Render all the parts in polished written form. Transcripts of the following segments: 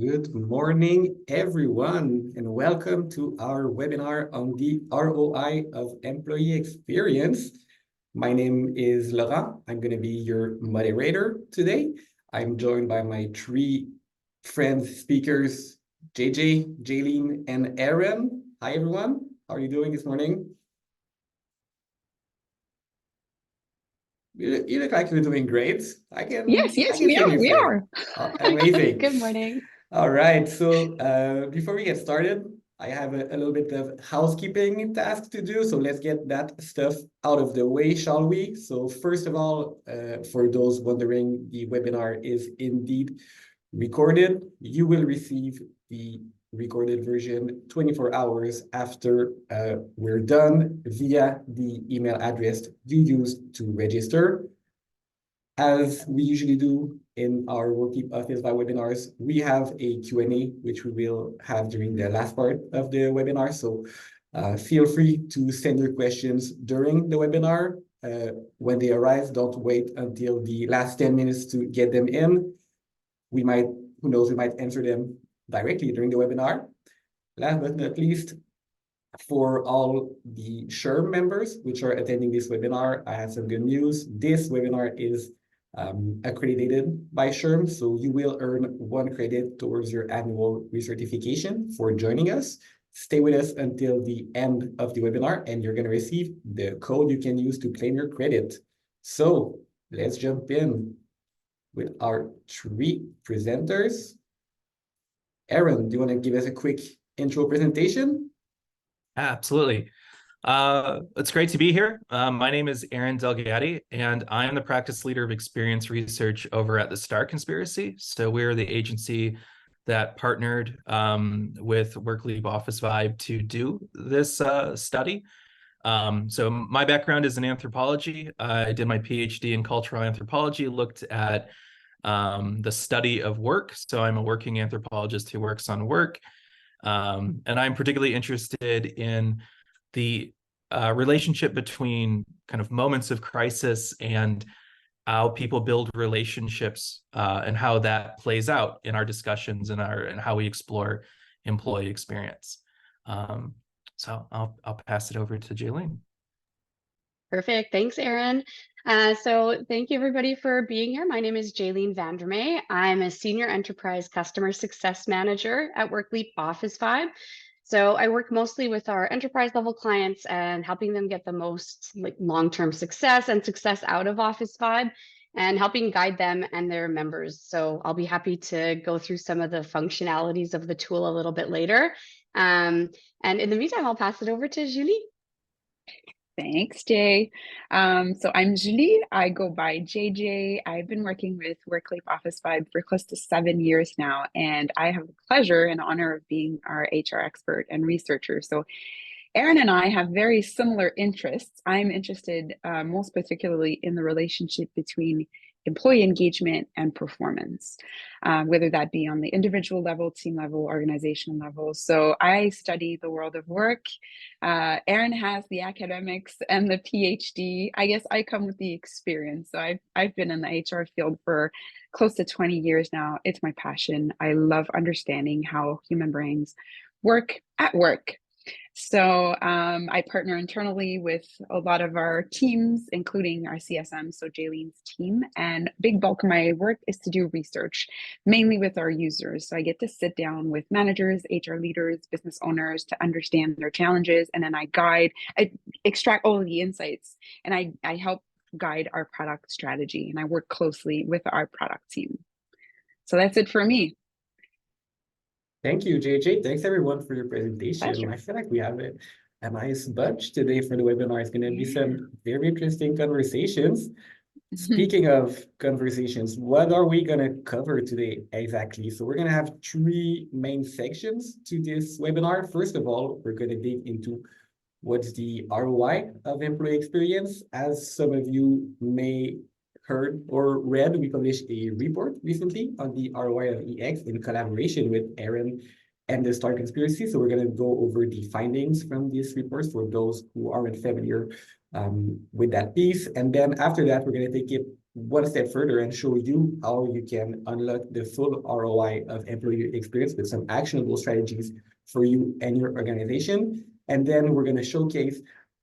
Good morning, everyone, and welcome to our webinar on the ROI of employee experience. My name is Laurent. I'm going to be your moderator today. I'm joined by my three friends, speakers, JJ, Jaylene, and Aaron. Hi, everyone. How are you doing this morning? You look like you're doing great. I Yes, can yes, I can we see are. your We face. are. Oh, amazing. Good morning. All right, so before we get started, I have a little bit of housekeeping task to do. So let's get that stuff out of the way, shall we? So first of all, for those wondering, the webinar is indeed recorded. You will receive the recorded version 24 hours after we're done via the email address you used to register. As we usually do in our Workkeep Office by webinars, we have a Q&A, which we will have during the last part of the webinar. So feel free to send your questions during the webinar. When they arise, don't wait until the last 10 minutes to get them in. We might, who knows, we might answer them directly during the webinar. Last but not least, for all the SHRM members which are attending this webinar, I have some good news. This webinar is accredited by SHRM, so you will earn 1 credit towards your annual recertification for joining us. Stay with us until the end of the webinar, and you're going to receive the code you can use to claim your credit. So let's jump in with our 3 presenters. Aaron, do you want to give us a quick intro presentation? Absolutely. It's great to be here. My name is Aaron Delgatti, and I am the practice leader of experience research over at the Star Conspiracy. So we're the agency that partnered with WorkLeap Office Vibe to do this study. So my background is in anthropology. I did my PhD in cultural anthropology, looked at the study of work. So I'm a working anthropologist who works on work. And I'm particularly interested in the relationship between kind of moments of crisis and how people build relationships and how that plays out in our discussions and how we explore employee experience. So I'll pass it over to Jaylene. Perfect. Thanks, Aaron. So thank you, everybody, for being here. My name is Jaylene Vandermeer. I'm a Senior Enterprise Customer Success Manager at WorkLeap Office Vibe. So I work mostly with our enterprise level clients and helping them get the most long-term success and success out of Office Vibe and helping guide them and their members. So I'll be happy to go through some of the functionalities of the tool a little bit later. And in the meantime, I'll pass it over to Julie. Thanks, Jay. So I'm Julie. I go by JJ. I've been working with WorkLeap Office Vibe for close to 7 years now, and I have the pleasure and honor of being our HR expert and researcher. So Aaron and I have very similar interests. I'm interested most particularly in the relationship between employee engagement and performance, whether that be on the individual level, team level, organizational level. So I study the world of work. Aaron has the academics and the PhD. I guess I come with the experience. So I've been in the HR field for close to 20 years now. It's my passion. I love understanding how human brains work at work. So I partner internally with a lot of our teams, including our CSM, so Jaylene's team. And big bulk of my work is to do research, mainly with our users. So I get to sit down with managers, HR leaders, business owners to understand their challenges. And then I extract all of the insights, and I help guide our product strategy. And I work closely with our product team. So that's it for me. Thank you, JJ. Thanks everyone for your presentation. Pleasure. I feel like we have a nice bunch today for the webinar. It's going to be some very interesting conversations. Speaking of conversations, what are we going to cover today exactly? So we're going to have 3 main sections to this webinar. First of all, we're going to dig into what's the ROI of employee experience. As some of you may heard or read, we published a report recently on the ROI of EX in collaboration with Aaron and the Star Conspiracy. So we're going to go over the findings from this report for those who aren't familiar with that piece. And then after that, we're going to take it one step further and show you how you can unlock the full ROI of employee experience with some actionable strategies for you and your organization. And then we're going to showcase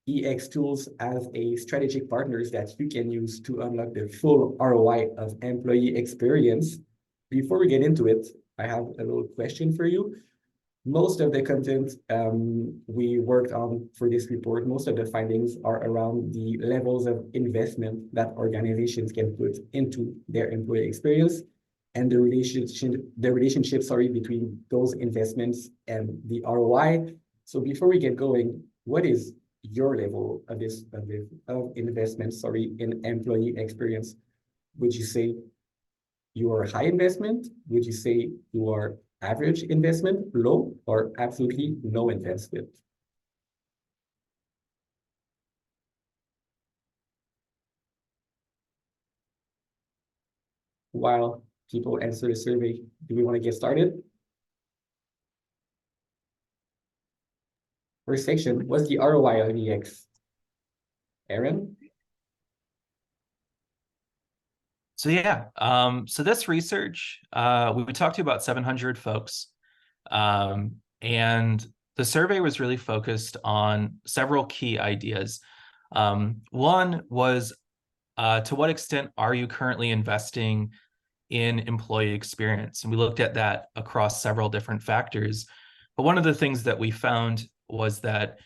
EX tools as a strategic partners that you can use to unlock the full ROI of employee experience. Before we get into it, I have a little question for you. Most of the content we worked on for this report, most of the findings are around the levels of investment that organizations can put into their employee experience and the relationship, between those investments and the ROI. So before we get going, what is your level of investment, in employee experience? Would you say you are high investment? Would you say you are average investment, low, or absolutely no investment? While people answer the survey, do we want to get started? First section, what's the ROI of EX? Aaron? So yeah, so this research, we talked to about 700 folks, and the survey was really focused on several key ideas. One was, to what extent are you currently investing in employee experience? And we looked at that across several different factors. But one of the things that we found was that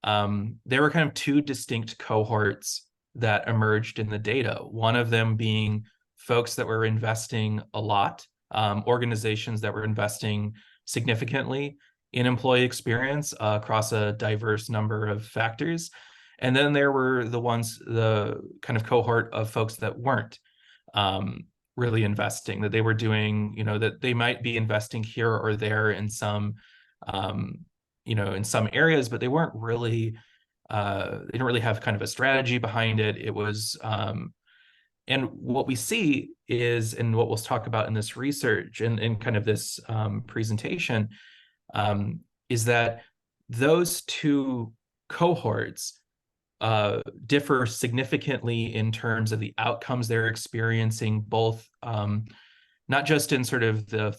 there were kind of two distinct cohorts that emerged in the data. One of them being folks that were investing a lot, organizations that were investing significantly in employee experience across a diverse number of factors. And then there were the kind of cohort of folks that weren't really investing, that they were doing, that they might be investing here or there in some, in some areas, but they weren't really, they didn't really have kind of a strategy behind it. It was, and what we see is, and what we'll talk about in this research and in kind of this presentation, is that those two cohorts differ significantly in terms of the outcomes they're experiencing, both not just in sort of the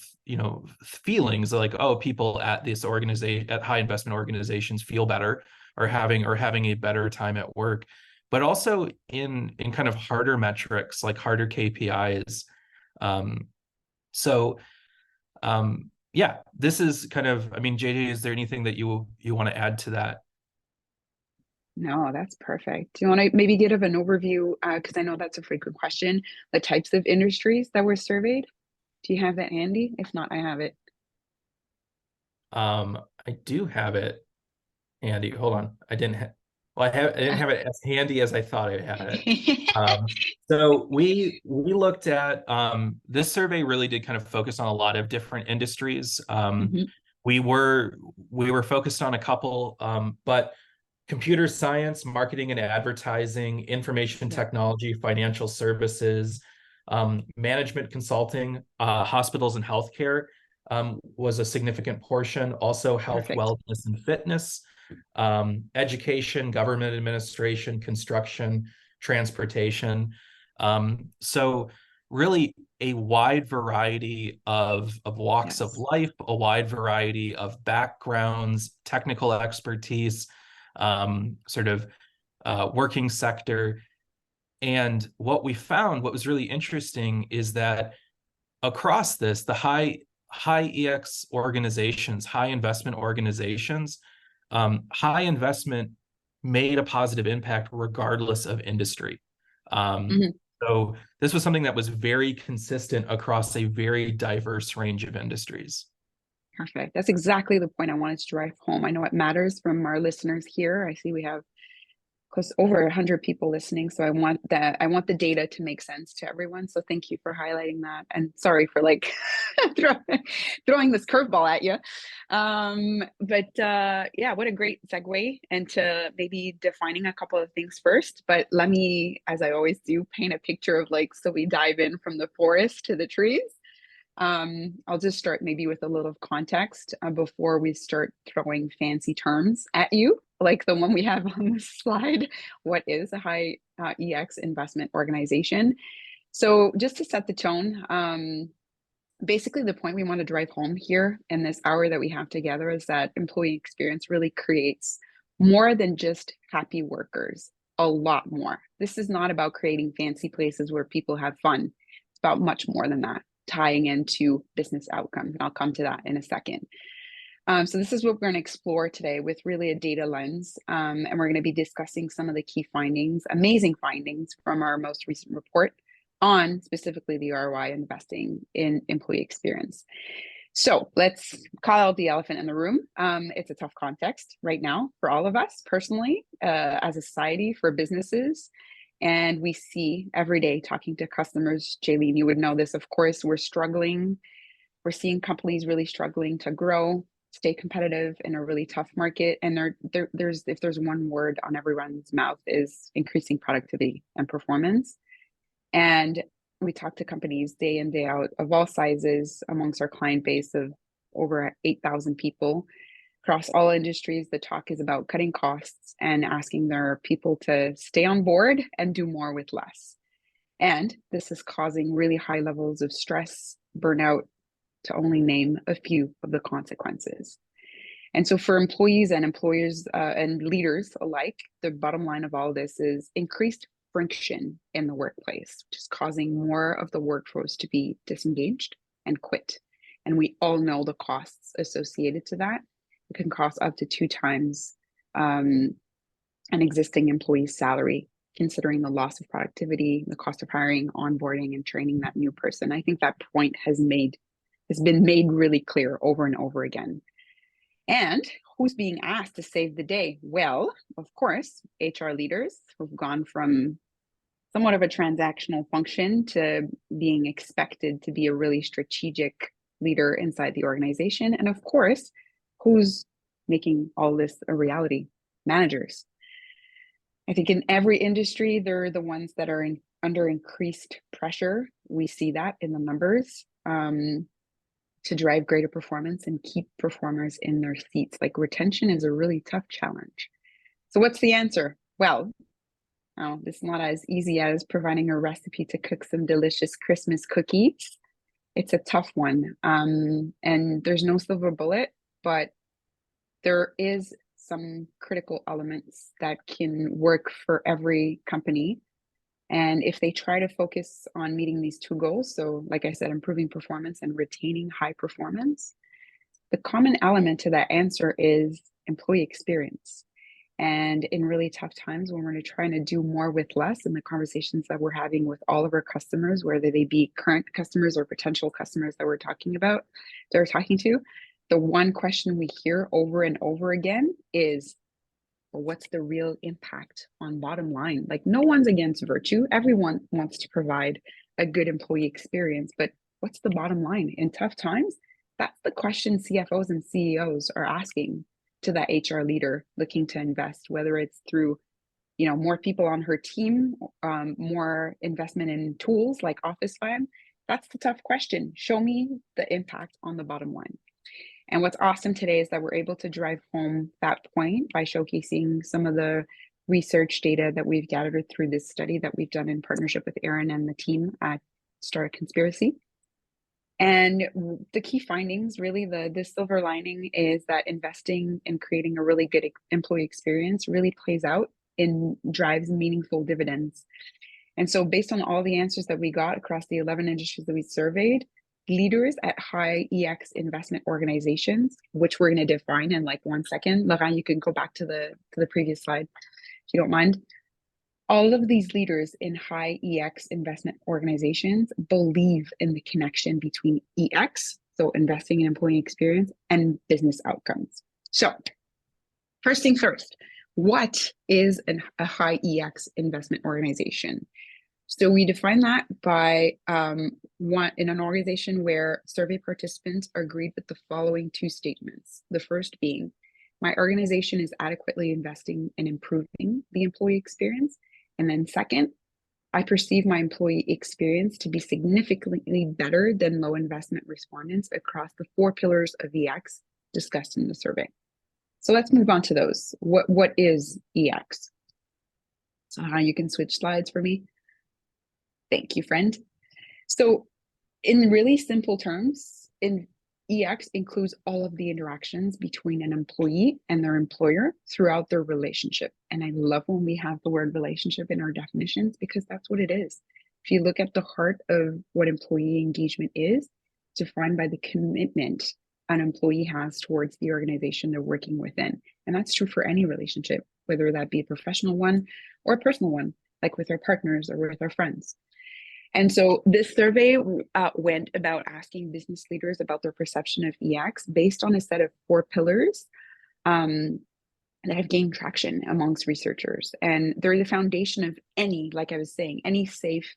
feelings like, oh, people at this organization, at high investment organizations, feel better or having a better time at work, but also in kind of harder metrics, like harder KPIs. Yeah, this is kind of, I mean, JJ, is there anything that you want to add to that? No, that's perfect. Do you want to maybe give an overview, because I know that's a frequent question, the types of industries that were surveyed? Do you have that handy? If not, I have it. I do have it handy. Hold on. I didn't have it as handy as I thought I had it. So we looked at, this survey really did kind of focus on a lot of different industries. We were focused on a couple, but computer science, marketing and advertising, information technology, financial services, management consulting, hospitals and healthcare was a significant portion. Also health, wellness and fitness, education, government administration, construction, transportation. So really a wide variety of walks of life, a wide variety of backgrounds, technical expertise, sort of working sector. And what we found, what was really interesting, is that across this, the high EX organizations, high investment organizations, high investment made a positive impact regardless of industry. So this was something that was very consistent across a very diverse range of industries. Perfect. That's exactly the point I wanted to drive home. I know it matters from our listeners here. I see we have close over 100 people listening, so I want the data to make sense to everyone. So thank you for highlighting that. And sorry for like throwing this curveball at you. Yeah, what a great segue into maybe defining a couple of things first. But let me, as I always do, paint a picture of like, so we dive in from the forest to the trees. I'll just start maybe with a little context before we start throwing fancy terms at you, like the one we have on the slide. What is a high EX investment organization? So just to set the tone, basically the point we want to drive home here in this hour that we have together is that employee experience really creates more than just happy workers, a lot more. This is not about creating fancy places where people have fun. It's about much more than that, tying into business outcomes. And I'll come to that in a second. So this is what we're going to explore today with really a data lens. And we're going to be discussing some of the key findings, amazing findings from our most recent report on specifically the ROI investing in employee experience. So let's call out the elephant in the room. It's a tough context right now for all of us personally, as a society, for businesses. And we see every day talking to customers, Jaylene, you would know this, of course, we're struggling. We're seeing companies really struggling to grow, stay competitive in a really tough market. And if there's one word on everyone's mouth is increasing productivity and performance. And we talk to companies day in, day out of all sizes amongst our client base of over 8,000 people across all industries. The talk is about cutting costs and asking their people to stay on board and do more with less. And this is causing really high levels of stress, burnout, to only name a few of the consequences. And so for employees and employers and leaders alike, the bottom line of all this is increased friction in the workplace, which is causing more of the workforce to be disengaged and quit. And we all know the costs associated to that. It can cost up to 2 times an existing employee's salary, considering the loss of productivity, the cost of hiring, onboarding, and training that new person. I think that point has been made really clear over and over again. And who's being asked to save the day? Well, of course, HR leaders who've gone from somewhat of a transactional function to being expected to be a really strategic leader inside the organization. And of course, who's making all this a reality? Managers. I think in every industry, they're the ones that are under increased pressure. We see that in the numbers. To drive greater performance and keep performers in their seats. Like retention is a really tough challenge. So what's the answer? Well, this is not as easy as providing a recipe to cook some delicious Christmas cookies. It's a tough one. And there's no silver bullet, but there is some critical elements that can work for every company. And if they try to focus on meeting these 2 goals, so like I said, improving performance and retaining high performance, the common element to that answer is employee experience. And in really tough times when we're trying to do more with less, in the conversations that we're having with all of our customers, whether they be current customers or potential customers that we're talking to, the one question we hear over and over again is, well, what's the real impact on bottom line? Like no one's against virtue. Everyone wants to provide a good employee experience, but what's the bottom line in tough times? That's the question CFOs and CEOs are asking to that HR leader looking to invest, whether it's through, more people on her team, more investment in tools like Office 5. That's the tough question. Show me the impact on the bottom line. And what's awesome today is that we're able to drive home that point by showcasing some of the research data that we've gathered through this study that we've done in partnership with Aaron and the team at Star Conspiracy. And the key findings, really, the silver lining is that investing in creating a really good employee experience really plays out and drives meaningful dividends. And so based on all the answers that we got across the 11 industries that we surveyed, leaders at high EX investment organizations, which we're going to define in like 1 second. Laurent, you can go back to the previous slide, if you don't mind. All of these leaders in high EX investment organizations believe in the connection between EX, so investing in employee experience, and business outcomes. So first thing first, what is a high EX investment organization? So we define that by in an organization where survey participants agreed with the following 2 statements. The first being, my organization is adequately investing in improving the employee experience. And then second, I perceive my employee experience to be significantly better than low investment respondents across the 4 pillars of EX discussed in the survey. So let's move on to those. What is EX? So you can switch slides for me. Thank you, friend. So in really simple terms, EX includes all of the interactions between an employee and their employer throughout their relationship. And I love when we have the word relationship in our definitions, because that's what it is. If you look at the heart of what employee engagement is, defined by the commitment an employee has towards the organization they're working within. And that's true for any relationship, whether that be a professional one or a personal one, like with our partners or with our friends. And so this survey went about asking business leaders about their perception of EX based on a set of 4 pillars that have gained traction amongst researchers. And they're the foundation of any, like I was saying, any safe,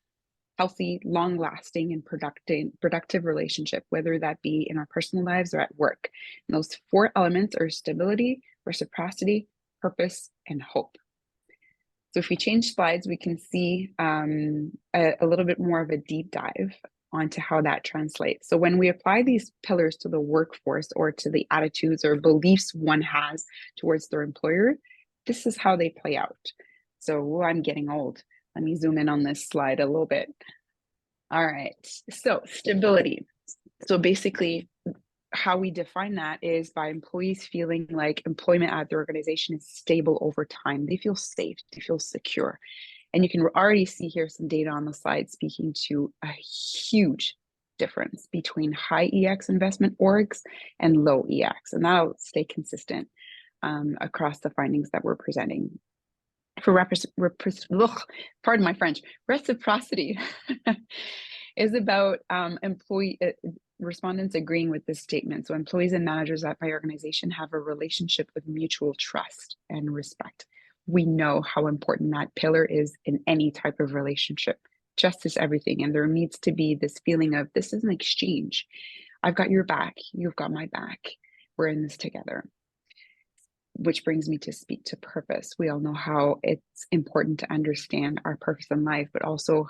healthy, long-lasting, and productive relationship, whether that be in our personal lives or at work. And those 4 elements are stability, reciprocity, purpose, and hope. So if we change slides, we can see a little bit more of a deep dive onto how that translates. So when we apply these pillars to the workforce or to the attitudes or beliefs one has towards their employer, this is how they play out. So I'm getting old. Let me zoom in on this slide a little bit. All right, so stability. So basically, how we define that is by employees feeling like employment at their organization is stable over time. They feel safe, they feel secure. And you can already see here some data on the slide speaking to a huge difference between high EX investment orgs and low EX. And that'll stay consistent across the findings that we're presenting. For pardon my French, reciprocity is about employee respondents agreeing with this statement. So employees and managers at my organization have a relationship of mutual trust and respect. We know how important that pillar is in any type of relationship. Trust is everything. And there needs to be this feeling of this is an exchange. I've got your back. You've got my back. We're in this together. Which brings me to speak to purpose. We all know how it's important to understand our purpose in life, but also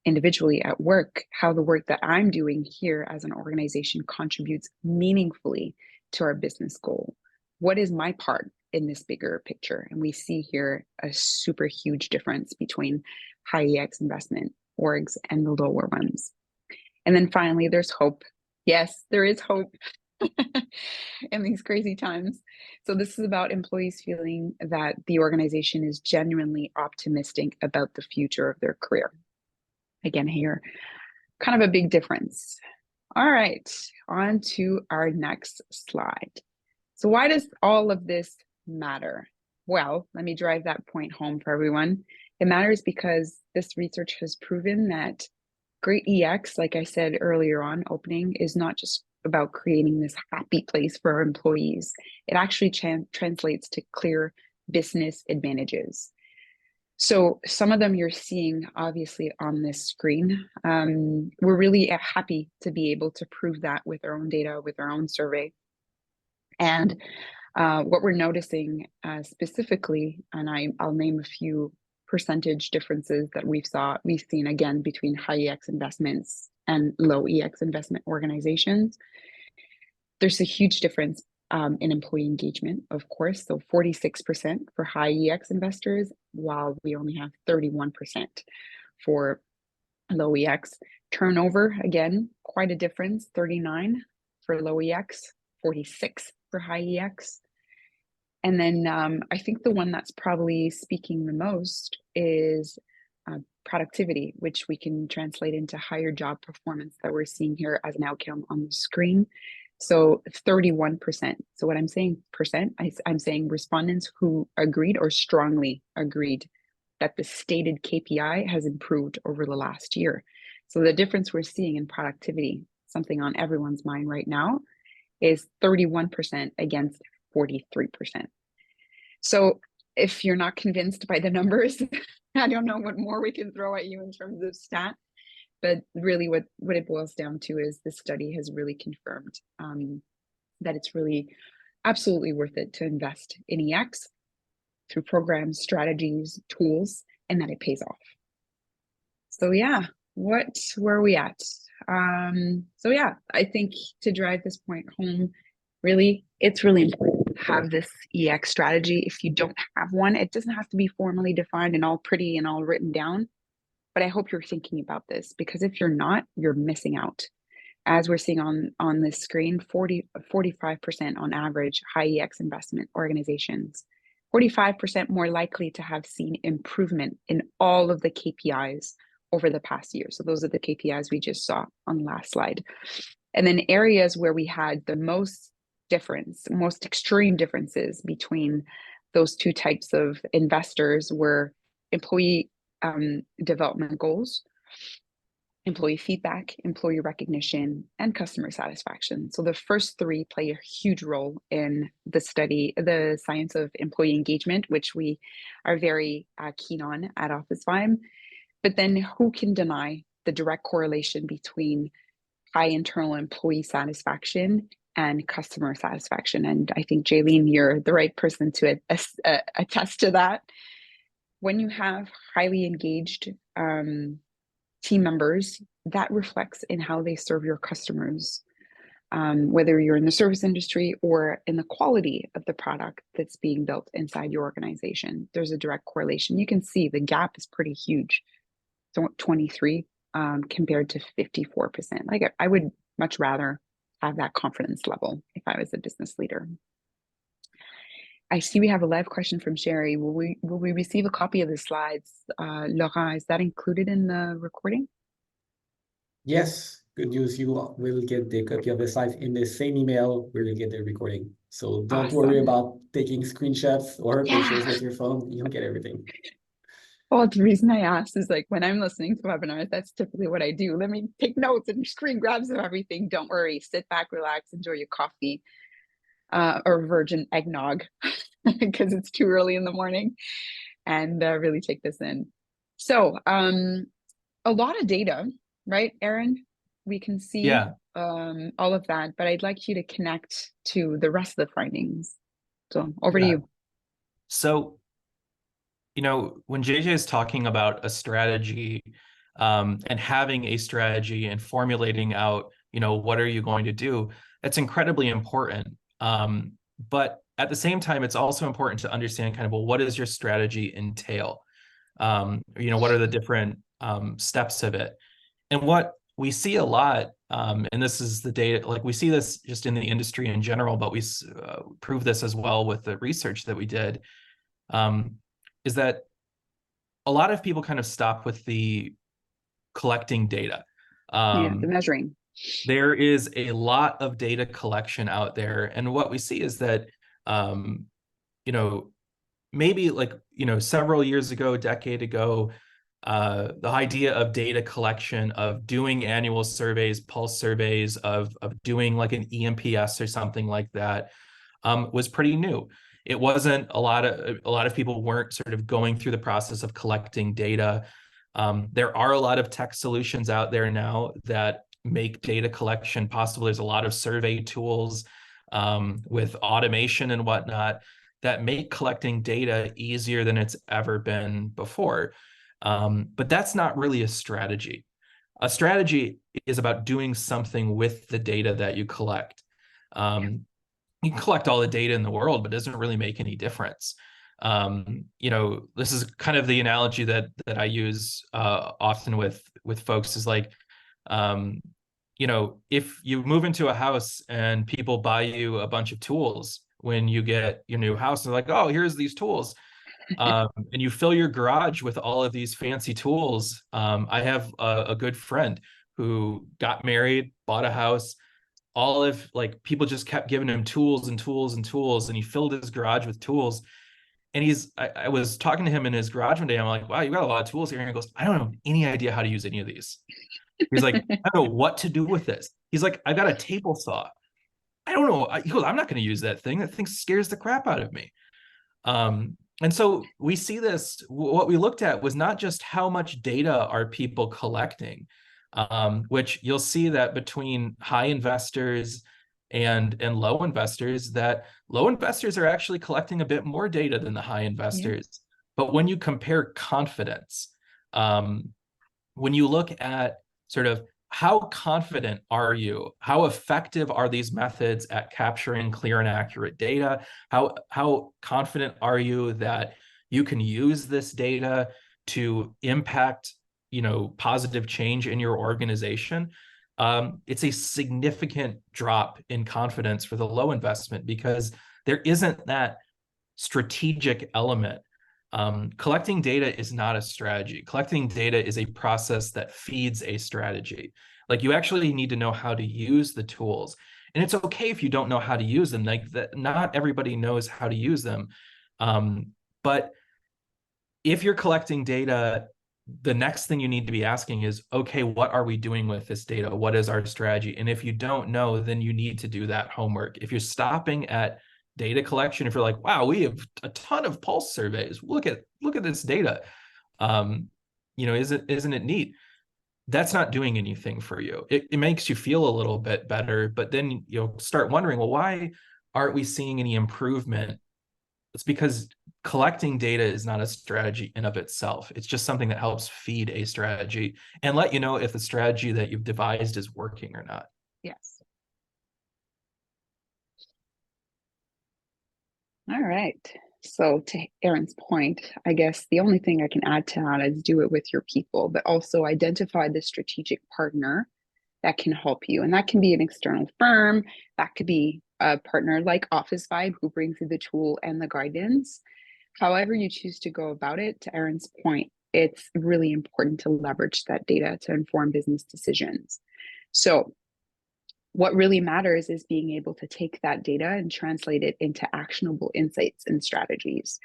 individually at work, how the work that I'm doing here as an organization contributes meaningfully to our business goal. What is my part in this bigger picture? And we see here a super huge difference between high EX investment orgs and the lower ones. And then finally, there's hope. Yes, there is hope in these crazy times. So this is about employees feeling that the organization is genuinely optimistic about the future of their career. Again, here, kind of a big difference. All right, on to our next slide. So why does all of this matter? Well, let me drive that point home for everyone. It matters because this research has proven that great EX, like I said earlier on opening, is not just about creating this happy place for our employees. It actually translates to clear business advantages. So some of them you're seeing obviously on this screen. We're really happy to be able to prove that with our own data, with our own survey. And what we're noticing specifically, and I'll name a few percentage differences that we've seen again between high EX investments and low EX investment organizations. There's a huge difference in employee engagement, of course. So 46% for high EX investors, while we only have 31% for low EX. Turnover, again, quite a difference, 39 for low EX, 46 for high EX. And then I think the one that's probably speaking the most is productivity, which we can translate into higher job performance that we're seeing here as an outcome on the screen. So 31%. So what I'm saying I'm saying respondents who agreed or strongly agreed that the stated KPI has improved over the last year. So the difference we're seeing in productivity, something on everyone's mind right now, is 31% against 43%. So if you're not convinced by the numbers, I don't know what more we can throw at you in terms of stat, but really what it boils down to is this study has really confirmed that it's really absolutely worth it to invest in EX through programs, strategies, tools, and that it pays off. So yeah, what were we at? So yeah, I think to drive this point home, really, it's really important to have this EX strategy. If you don't have one, it doesn't have to be formally defined and all pretty and all written down. But I hope you're thinking about this, because if you're not, you're missing out. As we're seeing on this screen, 45% on average high EX investment organizations, 45% more likely to have seen improvement in all of the KPIs over the past year. So those are the KPIs we just saw on the last slide. And then areas where we had the most difference, most extreme differences between those two types of investors were employee development goals, employee feedback, employee recognition, and customer satisfaction. So the first three play a huge role in the study, the science of employee engagement, which we are very keen on at Office Vibe. But then who can deny the direct correlation between high internal employee satisfaction and customer satisfaction? And I think, Jaylene, you're the right person to attest to that. When you have highly engaged team members, that reflects in how they serve your customers, whether you're in the service industry or in the quality of the product that's being built inside your organization. There's a direct correlation. You can see the gap is pretty huge. So 23 compared to 54%. Like I would much rather have that confidence level if I was a business leader. I see we have a live question from Sherry. Will we receive a copy of the slides? Laurent, is that included in the recording? Yes, good news. You will get the copy of the slides in the same email where you get the recording. So don't worry about taking screenshots or pictures with your phone. You'll get everything. Well, the reason I asked is like when I'm listening to webinars, that's typically what I do. Let me take notes and screen grabs of everything. Don't worry. Sit back, relax, enjoy your coffee or virgin eggnog because it's too early in the morning, and really take this in. So a lot of data, right, Aaron? We can see all of that, but I'd like you to connect to the rest of the findings. So over to you. So, you know, when JJ is talking about a strategy and having a strategy and formulating out, you know, what are you going to do? That's incredibly important. But at the same time, it's also important to understand kind of, well, what does your strategy entail? You know, what are the different steps of it? And what we see a lot, and this is the data, like we see this just in the industry in general, but we prove this as well with the research that we did, is that a lot of people kind of stop with the collecting data. The measuring. There is a lot of data collection out there. And what we see is that, you know, maybe like, you know, several years ago, a decade ago, the idea of data collection, of doing annual surveys, pulse surveys, of doing like an EMPS or something like that, was pretty new. It wasn't a lot of people weren't sort of going through the process of collecting data. There are a lot of tech solutions out there now that make data collection possible. There's a lot of survey tools with automation and whatnot that make collecting data easier than it's ever been before. But that's not really a strategy. A strategy is about doing something with the data that you collect. You can collect all the data in the world, but it doesn't really make any difference. You know, this is kind of the analogy that I use often with folks is like, you know, if you move into a house and people buy you a bunch of tools when you get your new house, they're like, oh, here's these tools. And you fill your garage with all of these fancy tools. I have a good friend who got married, bought a house. All of like people just kept giving him tools and tools and tools, and he filled his garage with tools. And I was talking to him in his garage one day. I'm like, wow, you got a lot of tools here. And he goes, I don't have any idea how to use any of these. He's like, I don't know what to do with this. He's like, I got a table saw. I don't know. He goes, I'm not going to use that thing. That thing scares the crap out of me. And so we see this, what we looked at was not just how much data are people collecting, which you'll see that between high investors and low investors, that low investors are actually collecting a bit more data than the high investors. Yeah. But when you compare confidence, when you look at sort of how confident are you? How effective are these methods at capturing clear and accurate data? How confident are you that you can use this data to impact, positive change in your organization? It's a significant drop in confidence for the low investment because there isn't that strategic element. Collecting data is not a strategy. Collecting data is a process that feeds a strategy. Like, you actually need to know how to use the tools. And it's okay if you don't know how to use them. Like, that, not everybody knows how to use them. But if you're collecting data, the next thing you need to be asking is, okay, what are we doing with this data? What is our strategy? And if you don't know, then you need to do that homework. If you're stopping at data collection, if you're like, wow, we have a ton of pulse surveys, look at this data, isn't it neat? That's not doing anything for you. It makes you feel a little bit better, but then you'll start wondering, well, why aren't we seeing any improvement? It's because collecting data is not a strategy in of itself. It's just something that helps feed a strategy and let you know if the strategy that you've devised is working or not. Yes. All right. So to Aaron's point, I guess the only thing I can add to that is do it with your people, but also identify the strategic partner that can help you. And that can be an external firm. That could be a partner like Office Vibe who brings you the tool and the guidance. However you choose to go about it, to Aaron's point, it's really important to leverage that data to inform business decisions. So what really matters is being able to take that data and translate it into actionable insights and strategies.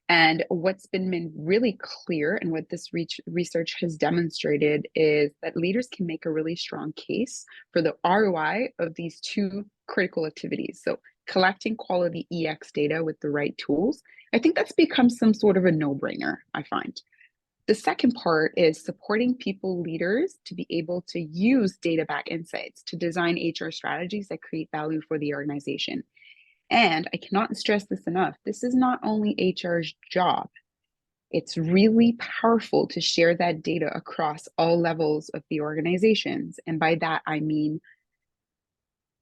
And what's been really clear, and what this research has demonstrated, is that leaders can make a really strong case for the ROI of these two critical activities. So collecting quality EX data with the right tools, I think that's become some sort of a no-brainer, I find. The second part is supporting people leaders to be able to use data-backed insights to design HR strategies that create value for the organization. And I cannot stress this enough, this is not only HR's job. It's really powerful to share that data across all levels of the organizations. And by that, I mean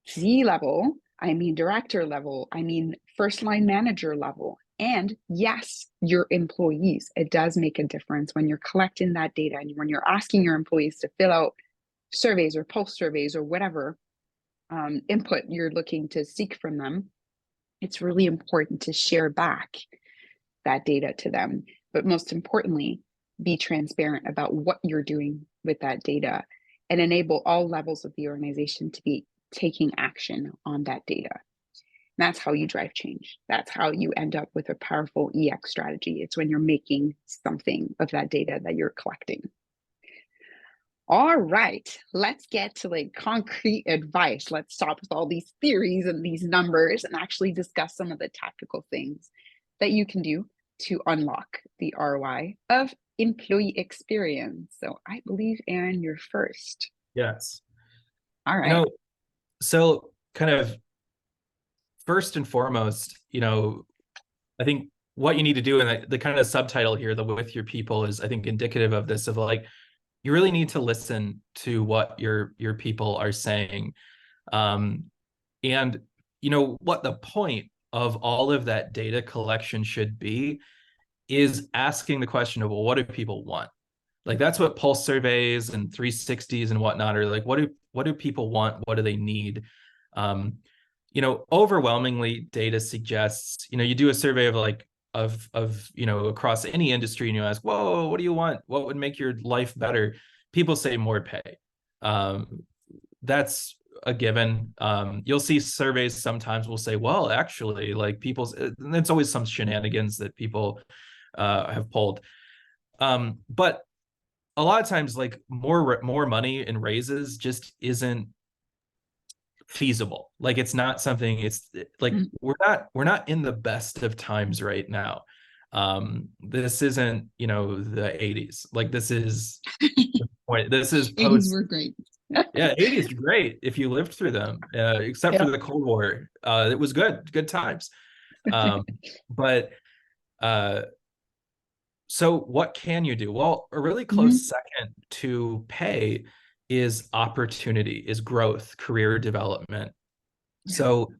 C-level, I mean director level, I mean first line manager level. And yes, your employees. It does make a difference when you're collecting that data and when you're asking your employees to fill out surveys or pulse surveys or whatever input you're looking to seek from them. It's really important to share back that data to them. But most importantly, be transparent about what you're doing with that data and enable all levels of the organization to be taking action on that data. And that's how you drive change. That's how you end up with a powerful EX strategy. It's when you're making something of that data that you're collecting. All right, let's get to like concrete advice. Let's stop with all these theories and these numbers and actually discuss some of the tactical things that you can do to unlock the ROI of employee experience. So I believe, Aaron, you're first. Yes. All right. So kind of first and foremost, I think what you need to do, and the kind of subtitle here, the with your people, is I think indicative of this, of like, you really need to listen to what your people are saying. And what the point of all of that data collection should be is asking the question of, well, what do people want? Like, that's what pulse surveys and 360s and whatnot are like. What do people want? What do they need? Overwhelmingly, data suggests, you do a survey of across any industry, and you ask, whoa, what do you want? What would make your life better? People say more pay. That's a given. You'll see surveys sometimes will say, well, actually, like it's always some shenanigans that people have pulled. But a lot of times, like more money and raises just isn't feasible. Like, it's not something, it's like we're not in the best of times right now. This isn't the 80s. Like, this is this is post. 80s were great. Yeah, 80s were great if you lived through them, except for the Cold War. It was good times. But So what can you do? Well, a really Mhm. close second to pay is opportunity, is growth, career development. Yeah. So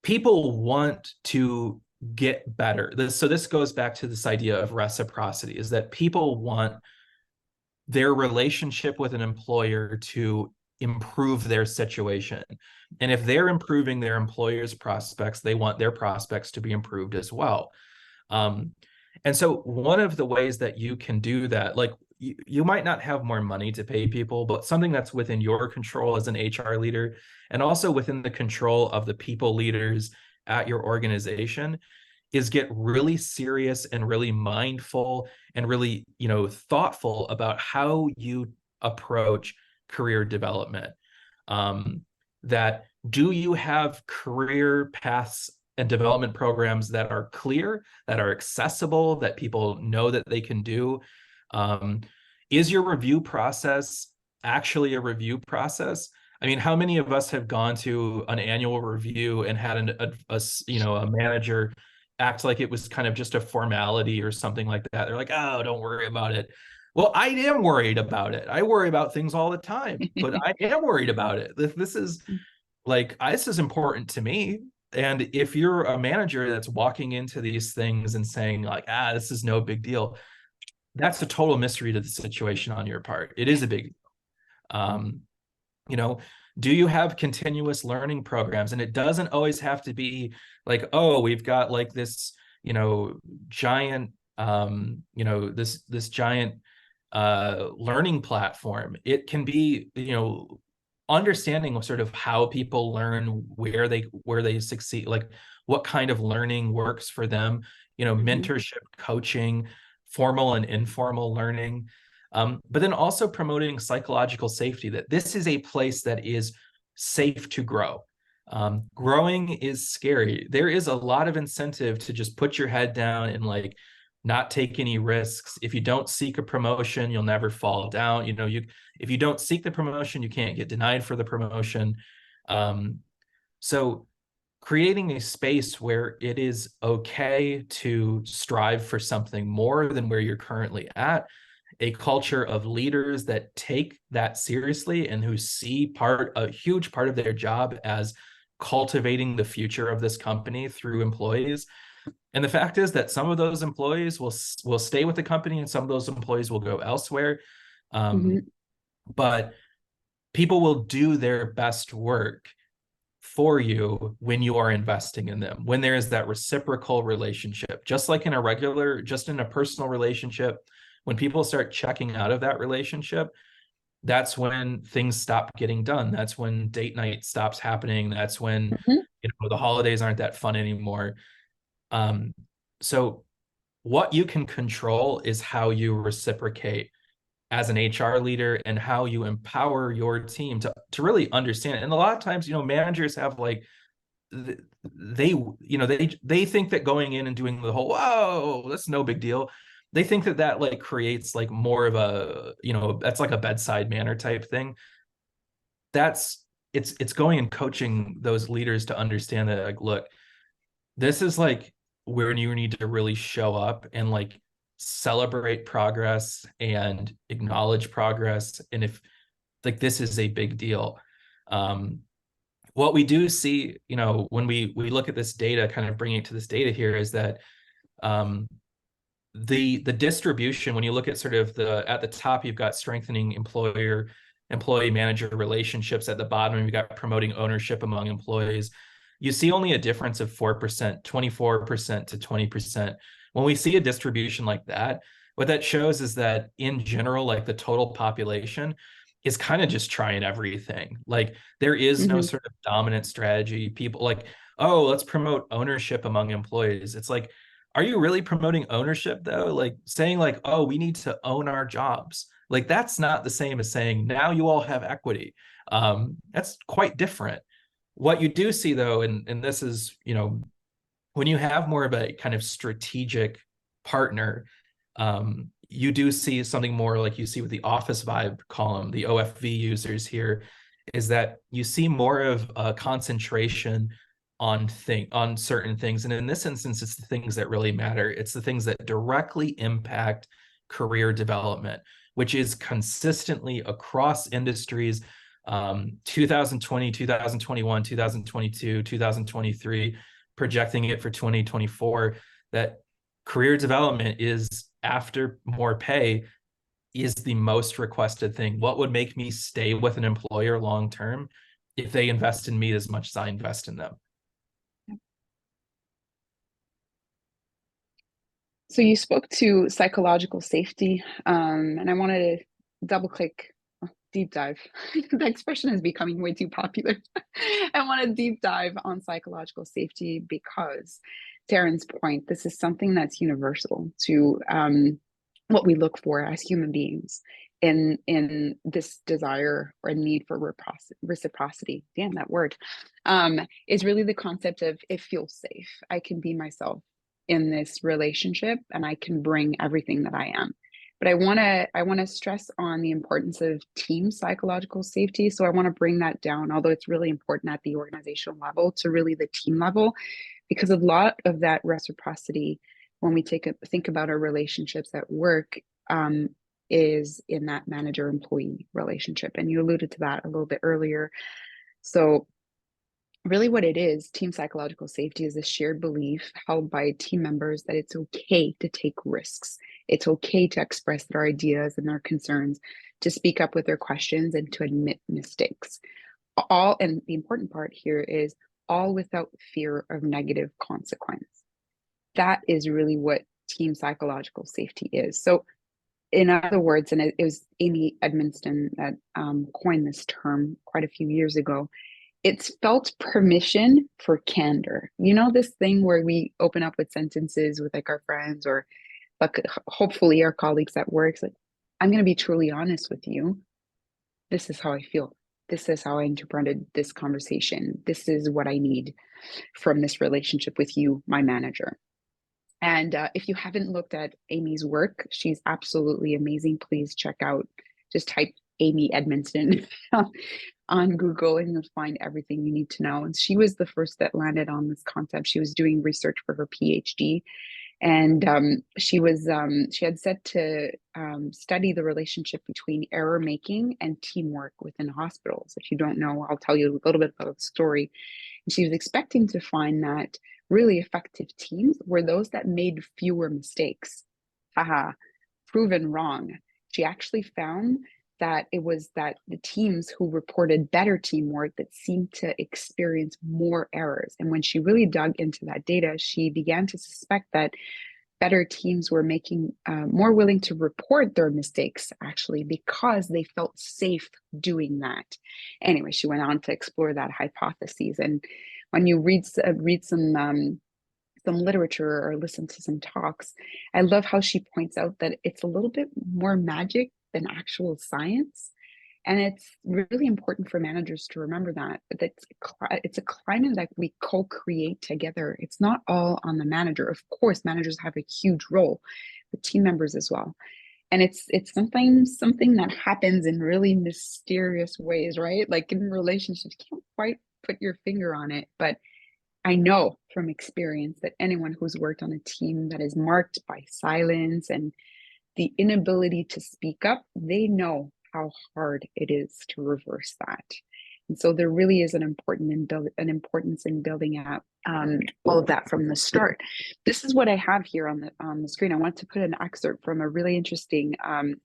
people want to get better. So this goes back to this idea of reciprocity, is that people want their relationship with an employer to improve their situation. And if they're improving their employer's prospects, they want their prospects to be improved as well. Um, and so one of the ways that you can do that, like you might not have more money to pay people, but something that's within your control as an HR leader, and also within the control of the people leaders at your organization, is get really serious and really mindful and really, thoughtful about how you approach career development. That do you have career paths and development programs that are clear, that are accessible, that people know that they can do? Is your review process actually a review process? I mean, how many of us have gone to an annual review and had a manager act like it was kind of just a formality or something like that? They're like, oh, don't worry about it. Well, I am worried about it. I worry about things all the time, but I am worried about it. This is this is important to me. And if you're a manager that's walking into these things and saying like, this is no big deal, that's a total mystery to the situation on your part. It is a big deal. You know, do you have continuous learning programs? And it doesn't always have to be like, oh, we've got like this, giant, this giant learning platform. It can be, understanding sort of how people learn, where they succeed, like what kind of learning works for them, mentorship, coaching, formal and informal learning. But then also promoting psychological safety, that this is a place that is safe to grow. Growing is scary. There is a lot of incentive to just put your head down and like not take any risks. If you don't seek a promotion, you'll never fall down. If you don't seek the promotion, you can't get denied for the promotion. So creating a space where it is okay to strive for something more than where you're currently at, a culture of leaders that take that seriously and who see a huge part of their job as cultivating the future of this company through employees. And the fact is that some of those employees will stay with the company and some of those employees will go elsewhere. But people will do their best work for you when you are investing in them, when there is that reciprocal relationship, just like in a personal relationship. When people start checking out of that relationship, that's when things stop getting done. That's when date night stops happening. That's when the holidays aren't that fun anymore. So what you can control is how you reciprocate as an HR leader and how you empower your team to really understand it. And a lot of times, managers have like, they think that going in and doing the whole, whoa, that's no big deal. They think that like creates like more of a, that's like a bedside manner type thing. It's going and coaching those leaders to understand that, like, look, this is like where you need to really show up and like celebrate progress and acknowledge progress. And if like this is a big deal. What we do see, when we look at this data, kind of bringing it to this data here, is that the distribution, when you look at sort of at the top, you've got strengthening employee manager relationships. At the bottom, you've got promoting ownership among employees. You see only a difference of 4%, 24% to 20%. When we see a distribution like that, what that shows is that in general, like the total population is kind of just trying everything. Like there is no sort of dominant strategy. People like, oh, let's promote ownership among employees. It's like, are you really promoting ownership though? Like saying like, oh, we need to own our jobs. Like that's not the same as saying now you all have equity. That's quite different. What you do see though, and this is, when you have more of a kind of strategic partner, you do see something more like you see with the Office Vibe column, the OFV users here, is that you see more of a concentration on certain things. And in this instance, it's the things that really matter. It's the things that directly impact career development, which is consistently across industries, 2020, 2021, 2022, 2023, projecting it for 2024, that career development is, after more pay, is the most requested thing. What would make me stay with an employer long term? If they invest in me as much as I invest in them. So you spoke to psychological safety, and I wanted to double click, deep dive. The expression is becoming way too popular. I want to deep dive on psychological safety because, to Aaron's point, this is something that's universal to what we look for as human beings in this desire or need for reciprocity. Damn, that word, is really the concept of it feels safe. I can be myself in this relationship and I can bring everything that I am. But I want to stress on the importance of team psychological safety. So I want to bring that down, although it's really important at the organizational level, to really the team level, because a lot of that reciprocity, when we think about our relationships at work, is in that manager-employee relationship. And you alluded to that a little bit earlier. So really what it is, team psychological safety is a shared belief held by team members that it's okay to take risks. It's okay to express their ideas and their concerns, to speak up with their questions and to admit mistakes. All, and the important part here is all without fear of negative consequence. That is really what team psychological safety is. So in other words, and it was Amy Edmondson that coined this term quite a few years ago, it's felt permission for candor. You know, this thing where we open up with sentences with like our friends or like hopefully our colleagues at work. It's like, I'm going to be truly honest with you. This is how I feel. This is how I interpreted this conversation. This is what I need from this relationship with you, my manager. And if you haven't looked at Amy's work, she's absolutely amazing. Please check out, just type Amy Edmondson on Google and you'll find everything you need to know. And she was the first that landed on this concept. She was doing research for her PhD, and she had set to study the relationship between error making and teamwork within hospitals. If you don't know, I'll tell you a little bit about the story. And she was expecting to find that really effective teams were those that made fewer mistakes. Haha, proven wrong. She actually found that it was that the teams who reported better teamwork that seemed to experience more errors. And when she really dug into that data, she began to suspect that better teams were making more willing to report their mistakes, actually, because they felt safe doing that. Anyway, she went on to explore that hypothesis. And when you read some literature or listen to some talks, I love how she points out that it's a little bit more magic than actual science. And it's really important for managers to remember that it's a climate that we co-create together. It's not all on the manager. Of course, managers have a huge role, but team members as well. And it's something that happens in really mysterious ways, right? Like in relationships, you can't quite put your finger on it, but I know from experience that anyone who's worked on a team that is marked by silence and the inability to speak up, they know how hard it is to reverse that. And so there really is an importance in building out all of that from the start. This is what I have here on the screen. I want to put an excerpt from a really interesting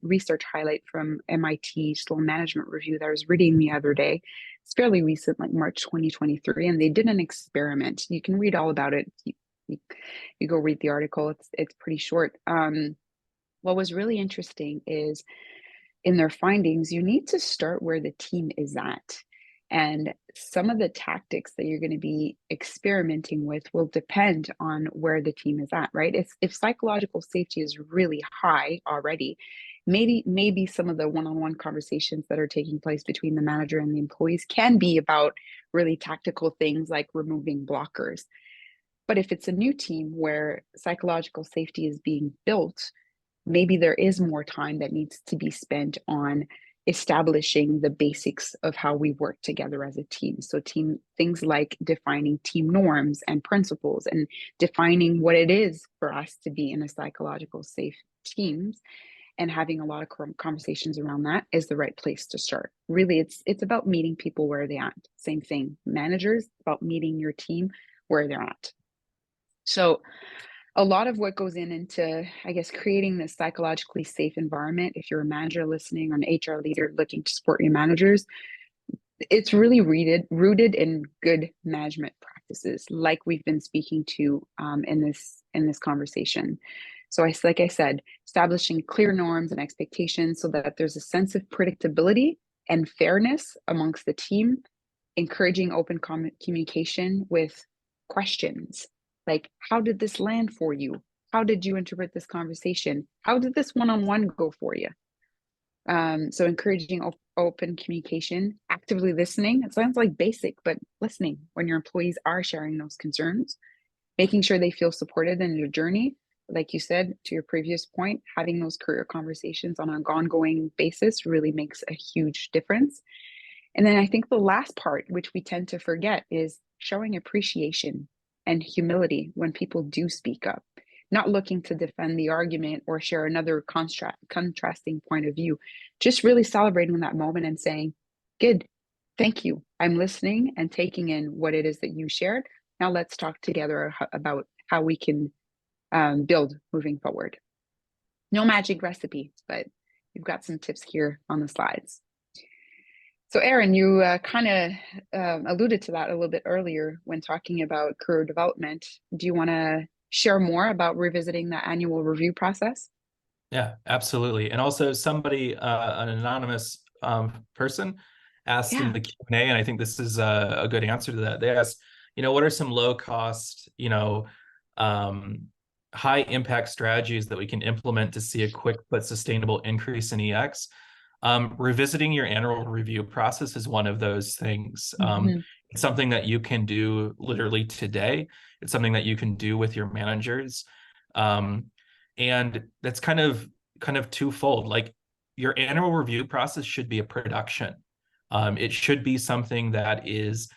research highlight from MIT Sloan Management Review that I was reading the other day. It's fairly recent, like March 2023, and they did an experiment. You can read all about it. You go read the article. It's pretty short. What was really interesting is in their findings, you need to start where the team is at. And some of the tactics that you're going to be experimenting with will depend on where the team is at, right? If psychological safety is really high already, maybe some of the one-on-one conversations that are taking place between the manager and the employees can be about really tactical things like removing blockers. But if it's a new team where psychological safety is being built, maybe there is more time that needs to be spent on establishing the basics of how we work together as a team. So things like defining team norms and principles, and defining what it is for us to be in a psychological safe teams, and having a lot of conversations around that is the right place to start. Really, it's about meeting people where they're at. Same thing, managers, about meeting your team where they're at. So a lot of what goes into, I guess, creating this psychologically safe environment, if you're a manager listening or an HR leader looking to support your managers, it's really rooted in good management practices, like we've been speaking to in this conversation. So like I said, establishing clear norms and expectations so that there's a sense of predictability and fairness amongst the team, encouraging open communication with questions like, how did this land for you? How did you interpret this conversation? How did this one-on-one go for you? So encouraging open communication, actively listening. It sounds like basic, but listening when your employees are sharing those concerns, making sure they feel supported in their journey. Like you said, to your previous point, having those career conversations on an ongoing basis really makes a huge difference. And then I think the last part, which we tend to forget, is showing appreciation and humility when people do speak up, not looking to defend the argument or share another contrasting point of view, just really celebrating that moment and saying, good, thank you. I'm listening and taking in what it is that you shared. Now let's talk together about how we can build moving forward. No magic recipe, but you've got some tips here on the slides. So Erin, you kind of alluded to that a little bit earlier when talking about career development. Do you want to share more about revisiting the annual review process? Yeah, absolutely. And also somebody, an anonymous person asked in the Q&A, and I think this is a good answer to that. They asked, what are some low cost, high impact strategies that we can implement to see a quick but sustainable increase in EX? Revisiting your annual review process is one of those things. It's something that you can do literally today. It's something that you can do with your managers. And that's kind of twofold. Like, your annual review process should be a production. It should be something that is,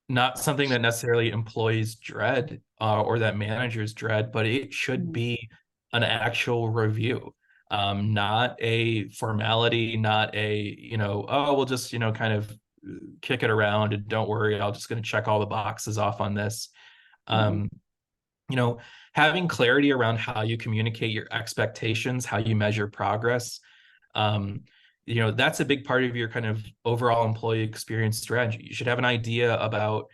not something that necessarily employees dread or that managers dread, but it should be an actual review. Not a formality, not a, we'll just, kind of kick it around and don't worry, I'll just going to check all the boxes off on this. Having clarity around how you communicate your expectations, how you measure progress, that's a big part of your kind of overall employee experience strategy. You should have an idea about,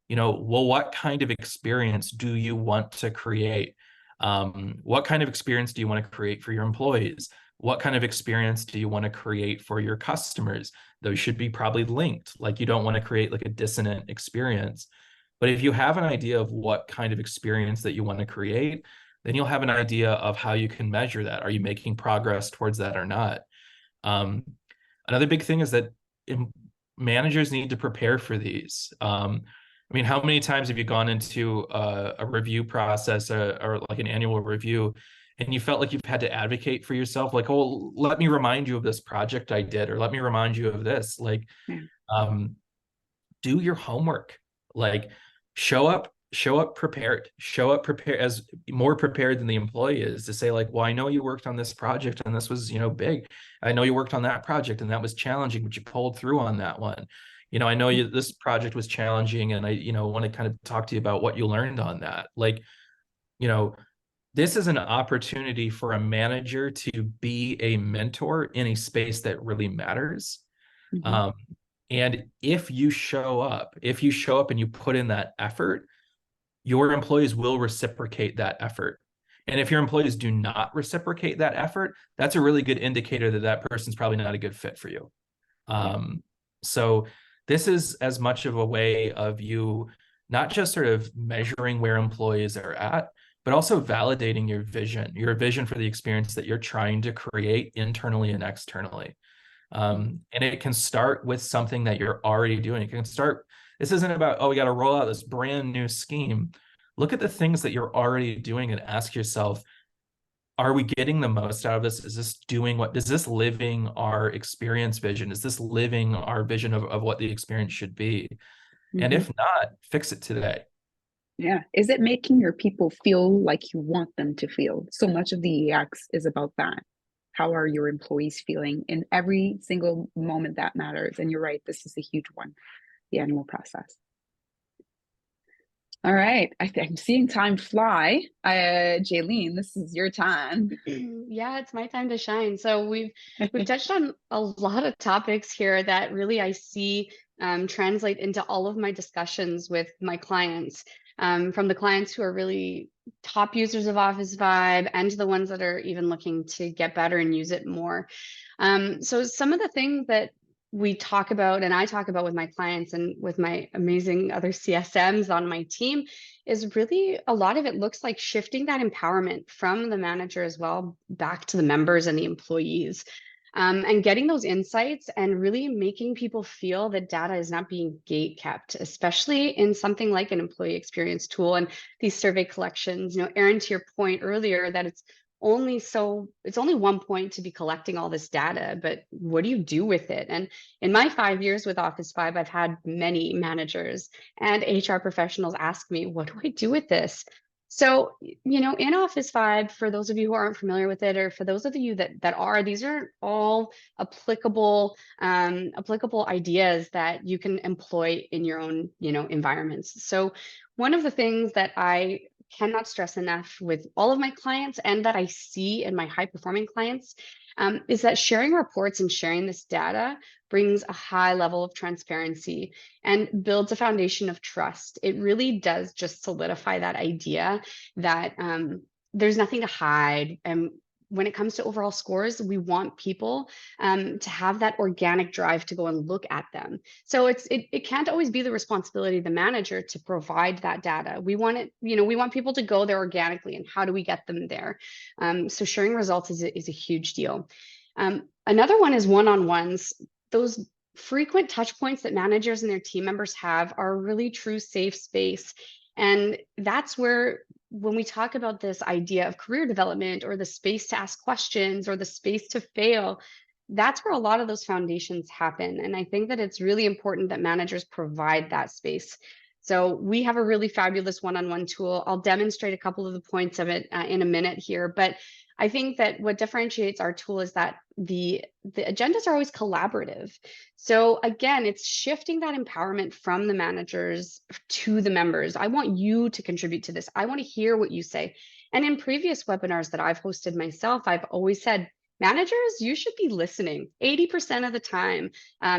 what kind of experience do you want to create? What kind of experience do you want to create for your employees? What kind of experience do you want to create for your customers? Those should be probably linked. Like, you don't want to create like a dissonant experience. But if you have an idea of what kind of experience that you want to create, then you'll have an idea of how you can measure that. Are you making progress towards that or not? Another big thing is that managers need to prepare for these. How many times have you gone into a review process or like an annual review, and you felt like you've had to advocate for yourself? Like, oh, let me remind you of this project I did, or let me remind you of this. Like, do your homework. Like, show up prepared, as more prepared than the employee is, to say like, well, I know you worked on this project and this was, big. I know you worked on that project and that was challenging, but you pulled through on that one. I know this project was challenging, and I, want to kind of talk to you about what you learned on that. Like, this is an opportunity for a manager to be a mentor in a space that really matters. And if you show up and you put in that effort, your employees will reciprocate that effort. And if your employees do not reciprocate that effort, that's a really good indicator that that person's probably not a good fit for you. So this is as much of a way of you not just sort of measuring where employees are at, but also validating your vision for the experience that you're trying to create internally and externally. And it can start with something that you're already doing. It can start, this isn't about, oh, we got to roll out this brand new scheme. Look at the things that you're already doing and ask yourself, are we getting the most out of this? Is this is this living our experience vision? Is this living our vision of what the experience should be? And if not, fix it today. Yeah. Is it making your people feel like you want them to feel? So much of the EX is about that. How are your employees feeling in every single moment that matters? And you're right, this is a huge one, the annual process. All right, I'm seeing time fly. Jaylene, this is your time. Yeah, it's my time to shine. So we've touched on a lot of topics here that really I see translate into all of my discussions with my clients, from the clients who are really top users of Office Vibe and to the ones that are even looking to get better and use it more. So some of the things that we talk about and I talk about with my clients and with my amazing other CSMs on my team is really a lot of it looks like shifting that empowerment from the manager as well back to the members and the employees, and getting those insights and really making people feel that data is not being gate kept, especially in something like an employee experience tool and these survey collections. You know, Erin, to your point earlier that it's only one point to be collecting all this data, but what do you do with it? And in my 5 years with Office Vibe, I've had many managers and HR professionals ask me, what do I do with this? So, you know, in Office Vibe, for those of you who aren't familiar with it, or for those of you that are, these are all applicable ideas that you can employ in your own, you know, environments. So one of the things that I cannot stress enough with all of my clients and that I see in my high performing clients is that sharing reports and sharing this data brings a high level of transparency and builds a foundation of trust. It really does just solidify that idea that there's nothing to hide. And when it comes to overall scores, we want people to have that organic drive to go and look at them. So it can't always be the responsibility of the manager to provide that data. We want it, you know, we want people to go there organically, and how do we get them there? So sharing results is a huge deal. Another one is one-on-ones. Those frequent touch points that managers and their team members have are a really true safe space. And that's where, when we talk about this idea of career development or the space to ask questions or the space to fail, that's where a lot of those foundations happen. And I think that it's really important that managers provide that space. So we have a really fabulous one-on-one tool. I'll demonstrate a couple of the points of it in a minute here, but I think that what differentiates our tool is that the agendas are always collaborative. So again, it's shifting that empowerment from the managers to the members. I want you to contribute to this. I want to hear what you say. And in previous webinars that I've hosted myself, I've always said, managers, you should be listening 80% of the time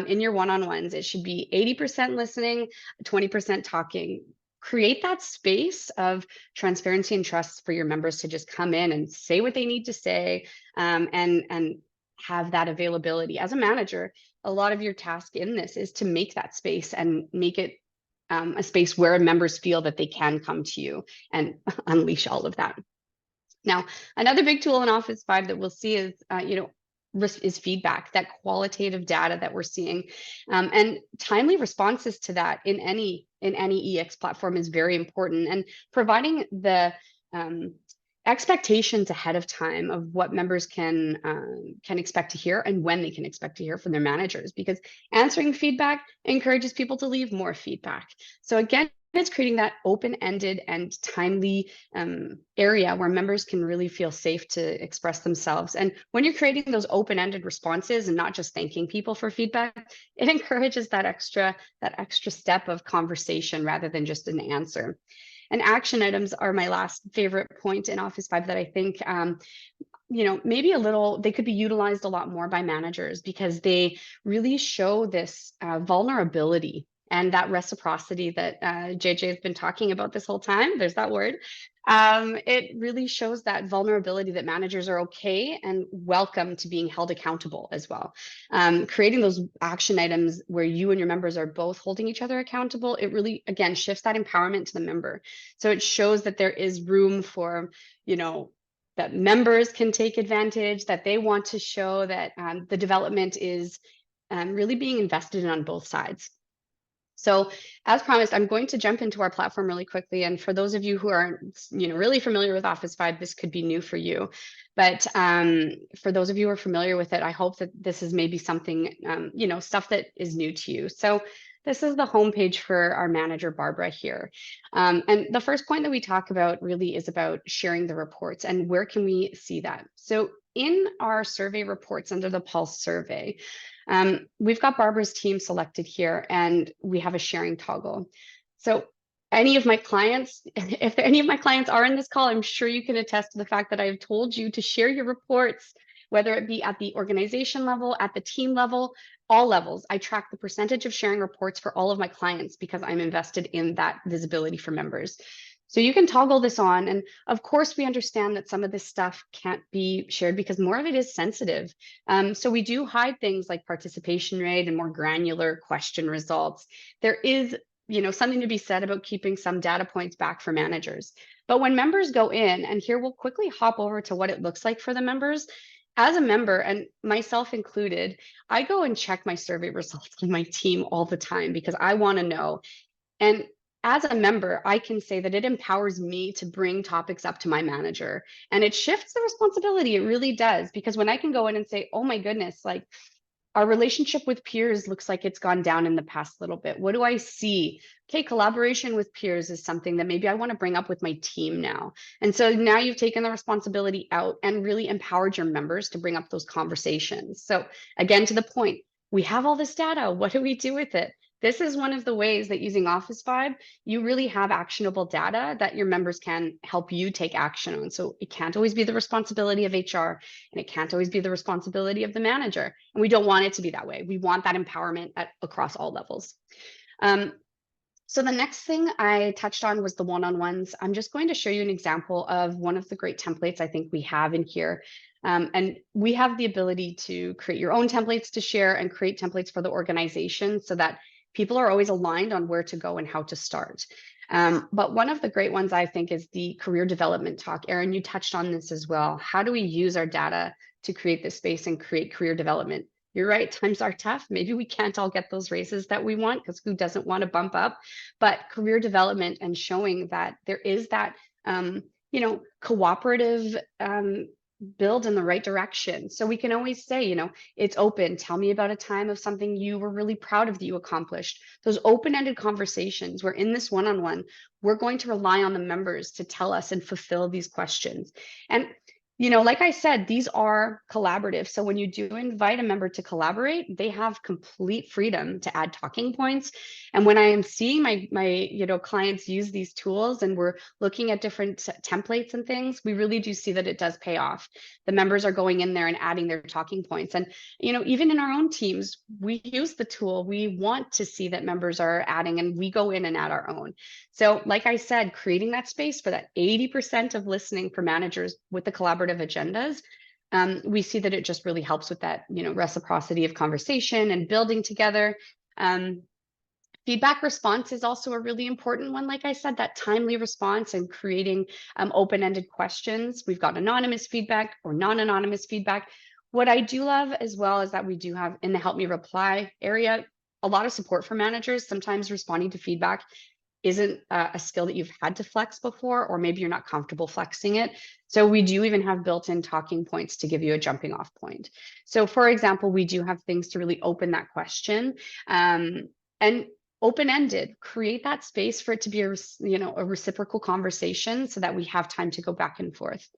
in your one-on-ones. It should be 80% listening, 20% talking. Create that space of transparency and trust for your members to just come in and say what they need to say, and have that availability. As a manager, a lot of your task in this is to make that space and make it a space where members feel that they can come to you and unleash all of that. Now, another big tool in Office Vibe that we'll see is, is feedback, that qualitative data that we're seeing, and timely responses to that in any EX platform is very important. And providing the expectations ahead of time of what members can expect to hear and when they can expect to hear from their managers, because answering feedback encourages people to leave more feedback. So again, it's creating that open-ended and timely area where members can really feel safe to express themselves. And when you're creating those open-ended responses and not just thanking people for feedback, it encourages that extra step of conversation rather than just an answer. And action items are my last favorite point in Office Vibe that I think maybe they could be utilized a lot more by managers, because they really show this vulnerability and that reciprocity that JJ has been talking about this whole time. There's that word. It really shows that vulnerability, that managers are okay and welcome to being held accountable as well. Creating those action items where you and your members are both holding each other accountable, it really, again, shifts that empowerment to the member. So it shows that there is room for, that members can take advantage, that they want to show that the development is really being invested in on both sides. So as promised, I'm going to jump into our platform really quickly. And for those of you who aren't, really familiar with Office 5, this could be new for you. But for those of you who are familiar with it, I hope that this is maybe something, stuff that is new to you. So this is the homepage for our manager, Barbara, here. And the first point that we talk about really is about sharing the reports and where can we see that. So in our survey reports under the Pulse survey, we've got Barbara's team selected here and we have a sharing toggle. So any of my clients, if any of my clients are in this call, I'm sure you can attest to the fact that I've told you to share your reports, whether it be at the organization level, at the team level, all levels. I track the percentage of sharing reports for all of my clients because I'm invested in that visibility for members. So you can toggle this on. And of course, we understand that some of this stuff can't be shared because more of it is sensitive. So we do hide things like participation rate and more granular question results. There is, something to be said about keeping some data points back for managers. But when members go in, and here we'll quickly hop over to what it looks like for the members. As a member, and myself included, I go and check my survey results on my team all the time because I want to know. And as a member, I can say that it empowers me to bring topics up to my manager, and it shifts the responsibility. It really does, because when I can go in and say, oh my goodness, like our relationship with peers looks like it's gone down in the past little bit. What do I see? Okay, collaboration with peers is something that maybe I want to bring up with my team now. And so now you've taken the responsibility out and really empowered your members to bring up those conversations. So again, to the point, we have all this data. What do we do with it? This is one of the ways that using Office 5, you really have actionable data that your members can help you take action on. So it can't always be the responsibility of HR, and it can't always be the responsibility of the manager. And we don't want it to be that way. We want that empowerment across all levels. So the next thing I touched on was the one-on-ones. I'm just going to show you an example of one of the great templates I think we have in here. And we have the ability to create your own templates to share and create templates for the organization so that people are always aligned on where to go and how to start. But one of the great ones I think is the career development talk. Erin, you touched on this as well. How do we use our data to create this space and create career development? You're right, times are tough. Maybe we can't all get those raises that we want because who doesn't want to bump up? But career development and showing that there is that, cooperative build in the right direction. So we can always say, it's open. Tell me about a time of something you were really proud of that you accomplished. Those open-ended conversations where in this one-on-one, we're going to rely on the members to tell us and fulfill these questions. And like I said, these are collaborative. So when you do invite a member to collaborate, they have complete freedom to add talking points. And when I am seeing my clients use these tools and we're looking at different templates and things, we really do see that it does pay off. The members are going in there and adding their talking points. And, even in our own teams, we use the tool. We want to see that members are adding and we go in and add our own. So like I said, creating that space for that 80% of listening for managers with the collaborative agendas, we see that it just really helps with that, reciprocity of conversation and building together. Feedback response is also a really important one. Like I said, that timely response and creating open-ended questions. We've got anonymous feedback or non-anonymous feedback. What I do love as well is that we do have in the help me reply area, a lot of support for managers. Sometimes responding to feedback isn't a skill that you've had to flex before, or maybe you're not comfortable flexing it. So we do even have built-in talking points to give you a jumping off point. So for example, we do have things to really open that question and open-ended, create that space for it to be a reciprocal conversation so that we have time to go back and forth.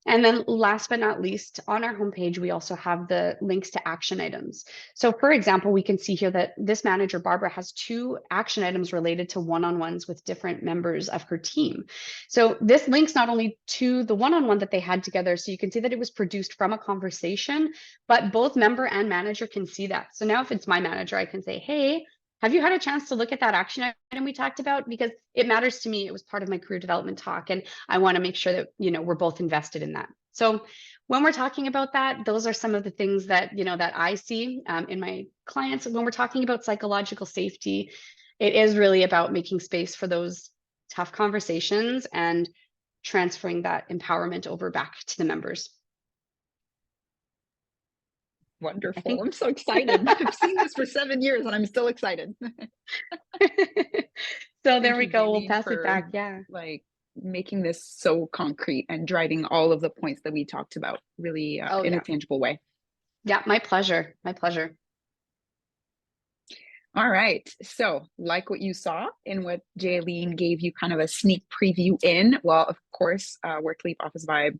And then last but not least, on our homepage, we also have the links to action items. So for example, we can see here that this manager, Barbara, has 2 action items related to one-on-ones with different members of her team. So this links not only to the one-on-one that they had together, so you can see that it was produced from a conversation, but both member and manager can see that. So now if it's my manager, I can say, hey, have you had a chance to look at that action item we talked about? Because it matters to me. It was part of my career development talk, and I want to make sure that, we're both invested in that. So when we're talking about that, those are some of the things that, that I see in my clients. When we're talking about psychological safety, it is really about making space for those tough conversations and transferring that empowerment over back to the members. Wonderful. think- I'm so excited. I've seen this for 7 years and I'm still excited. So Thank there we you, go. We'll Jaylene, pass it for back. Yeah. like making this so concrete and driving all of the points that we talked about really Oh, in a yeah. tangible way. Yeah, my pleasure. My pleasure. All right. So, like what you saw in what Jaylene gave you kind of a sneak preview in, well, of course, Workleap Office Vibe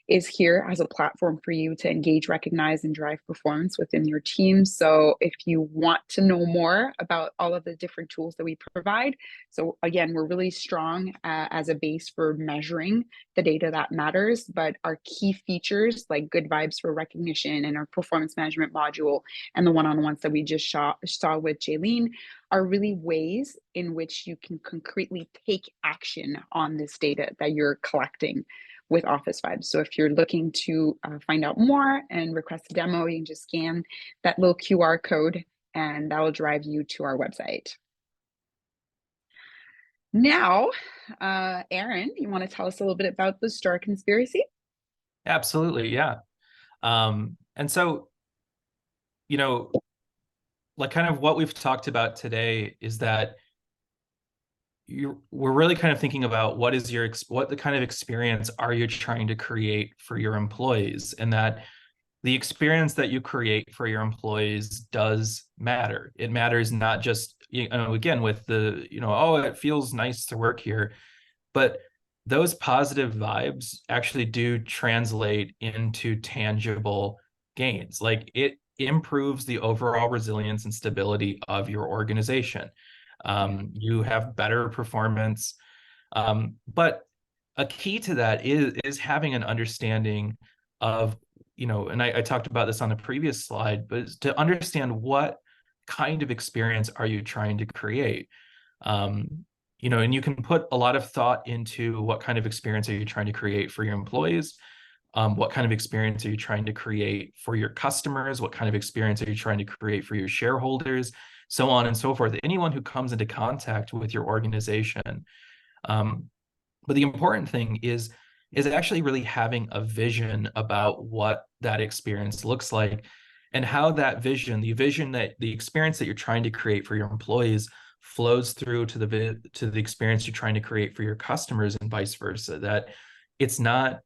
is here as a platform for you to engage, recognize, and drive performance within your team. So if you want to know more about all of the different tools that we provide, so again, we're really strong as a base for measuring the data that matters, but our key features like Good Vibes for recognition and our performance management module and the one-on-ones that we just saw with Jaylene are really ways in which you can concretely take action on this data that you're collecting with Office Vibes. So if you're looking to find out more and request a demo, you can just scan that little QR code and that will drive you to our website. Now, Aaron, you want to tell us a little bit about the Star Conspiracy? Absolutely, yeah. And so, you know, like kind of what we've talked about today is that we're really kind of thinking about what the kind of experience are you trying to create for your employees, and that the experience that you create for your employees does matter. It matters not just, again, with the, oh, it feels nice to work here, but those positive vibes actually do translate into tangible gains. Like it improves the overall resilience and stability of your organization. You have better performance. But a key to that is having an understanding of, and I talked about this on the previous slide, but to understand what kind of experience are you trying to create? And you can put a lot of thought into what kind of experience are you trying to create for your employees? What kind of experience are you trying to create for your customers? What kind of experience are you trying to create for your shareholders? So on and so forth. Anyone who comes into contact with your organization. But the important thing is actually really having a vision about what that experience looks like, and how that vision, the experience that you're trying to create for your employees flows through to the experience you're trying to create for your customers, and vice versa. That it's not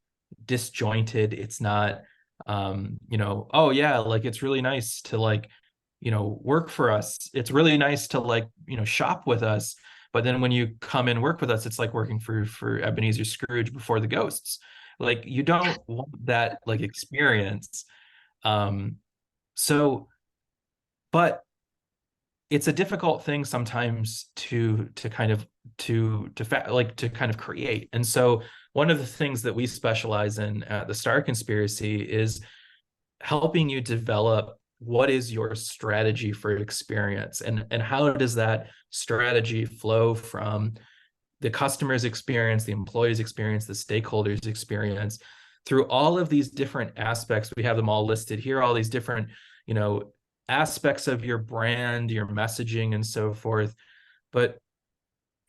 disjointed. It's not, oh yeah, like it's really nice to work for us. It's really nice to shop with us. But then when you come and work with us, it's like working for Ebenezer Scrooge before the ghosts. Like you don't want that experience. But it's a difficult thing sometimes to kind of create. And so one of the things that we specialize in at the Star Conspiracy is helping you develop what is your strategy for experience, and how does that strategy flow from the customer's experience, the employee's experience, the stakeholders' experience, through all of these different aspects. We have them all listed here, all these different, aspects of your brand, your messaging, and so forth. But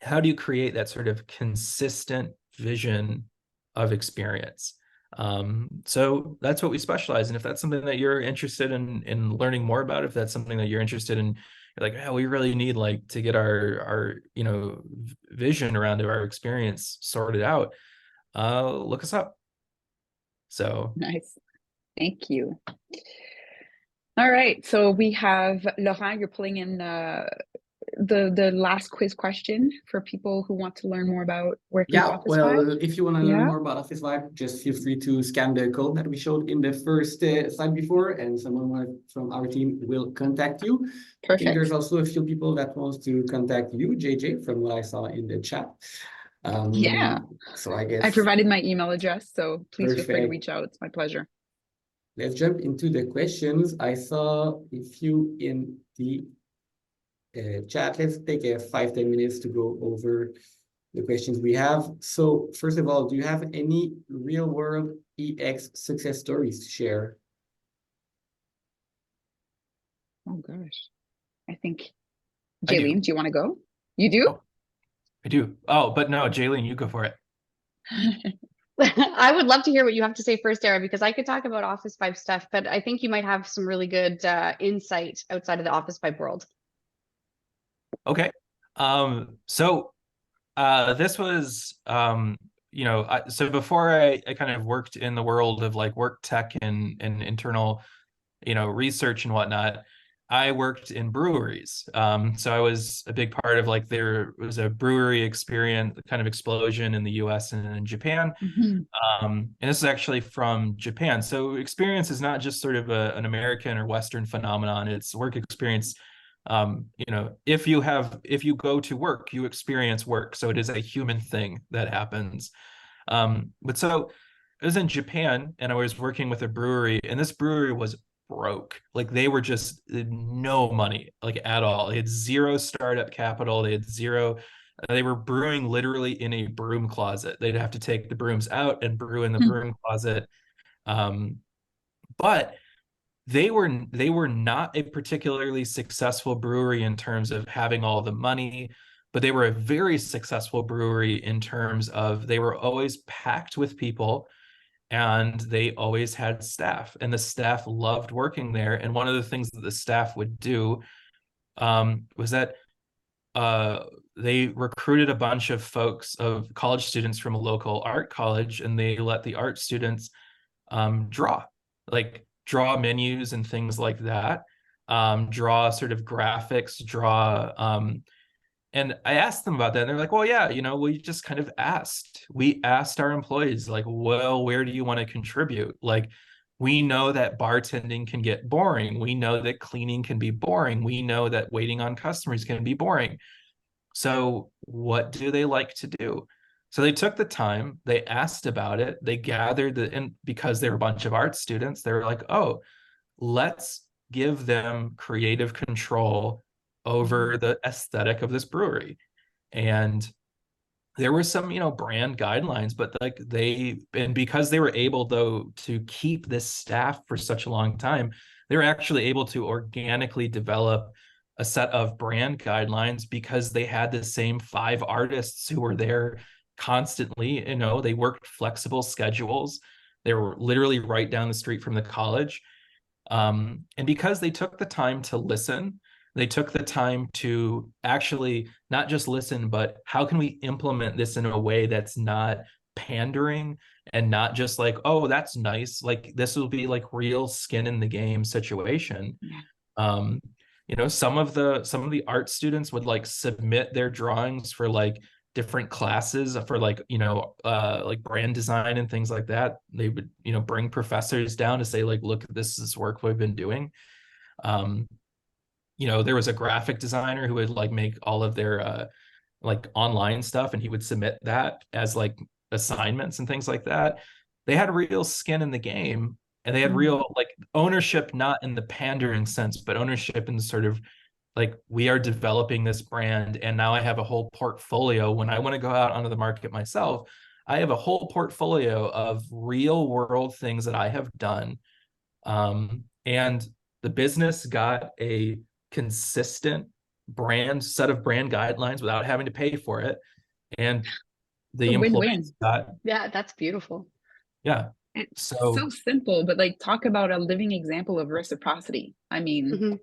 how do you create that sort of consistent vision of experience? So that's what we specialize in. If that's something that you're interested in learning more about, if that's something that you're interested in, you're like, yeah, we really need to get our vision around our experience sorted out, look us up. So nice. Thank you. All right. So we have Laurent, you're pulling in the last quiz question for people who want to learn more about working with Office Vibe. If you want to learn more about Office Vibe, just feel free to scan the code that we showed in the first slide before, and someone from our team will contact you. Perfect. I think there's also a few people that wants to contact you, JJ, from what I saw in the chat. Yeah. So I guess I provided my email address, so please feel free to Perfect. reach out. It's my pleasure. Let's jump into the questions. I saw a few in the chat. Let's take 5-10 minutes to go over the questions we have. So first of all, do you have any real world EX success stories to share? Oh gosh. I think Jaylene, do you want to go? You do? I do. Oh, but no, Jaylene, you go for it. I would love to hear what you have to say first, Aaron, because I could talk about Office 5 stuff, but I think you might have some really good insight outside of the Office 5 world. Okay. So this was, so before I kind of worked in the world of like work tech and internal, research and whatnot, I worked in breweries. So I was a big part of like, there was a brewery experience kind of explosion in the US and in Japan. Mhm. And this is actually from Japan. So experience is not just sort of an American or Western phenomenon. It's work experience. If you go to work, you experience work. So it is a human thing that happens. But so I was in Japan and I was working with a brewery, and this brewery was broke. Like they were just no money, like at all. They had zero startup capital. They were brewing literally in a broom closet. They'd have to take the brooms out and brew in the broom closet. But they were not a particularly successful brewery in terms of having all the money, but they were a very successful brewery in terms of they were always packed with people and they always had staff, and the staff loved working there. And one of the things that the staff would do was that they recruited a bunch of college students from a local art college, and they let the art students draw menus and things like that, draw sort of graphics, and I asked them about that, and they're like, well, yeah, we just kind of asked. We asked our employees, like, well, where do you want to contribute? Like, we know that bartending can get boring. We know that cleaning can be boring. We know that waiting on customers can be boring. So what do they like to do? So they took the time, they asked about it, they gathered and because they were a bunch of art students, they were like, oh, let's give them creative control over the aesthetic of this brewery. And there were some, brand guidelines, but because they were able though to keep this staff for such a long time, they were actually able to organically develop a set of brand guidelines because they had the same 5 artists who were there constantly. They worked flexible schedules. They were literally right down the street from the college. And because they took the time to listen, they took the time to actually not just listen, but how can we implement this in a way that's not pandering and not just like, oh, that's nice. Like this will be like real skin in the game situation. Some of the art students would like submit their drawings for like different classes for like brand design and things like that. They would bring professors down to say like, look, this is work we've been doing. There was a graphic designer who would like make all of their like online stuff, and he would submit that as like assignments and things like that. They had real skin in the game, and they had real like ownership, not in the pandering sense, but ownership in the sort of like, we are developing this brand, and now I have a whole portfolio. When I want to go out onto the market myself, I have a whole portfolio of real world things that I have done. And the business got a consistent set of brand guidelines without having to pay for it. And the employees got, yeah, that's beautiful. Yeah. It's so simple, but like talk about a living example of reciprocity. I mean,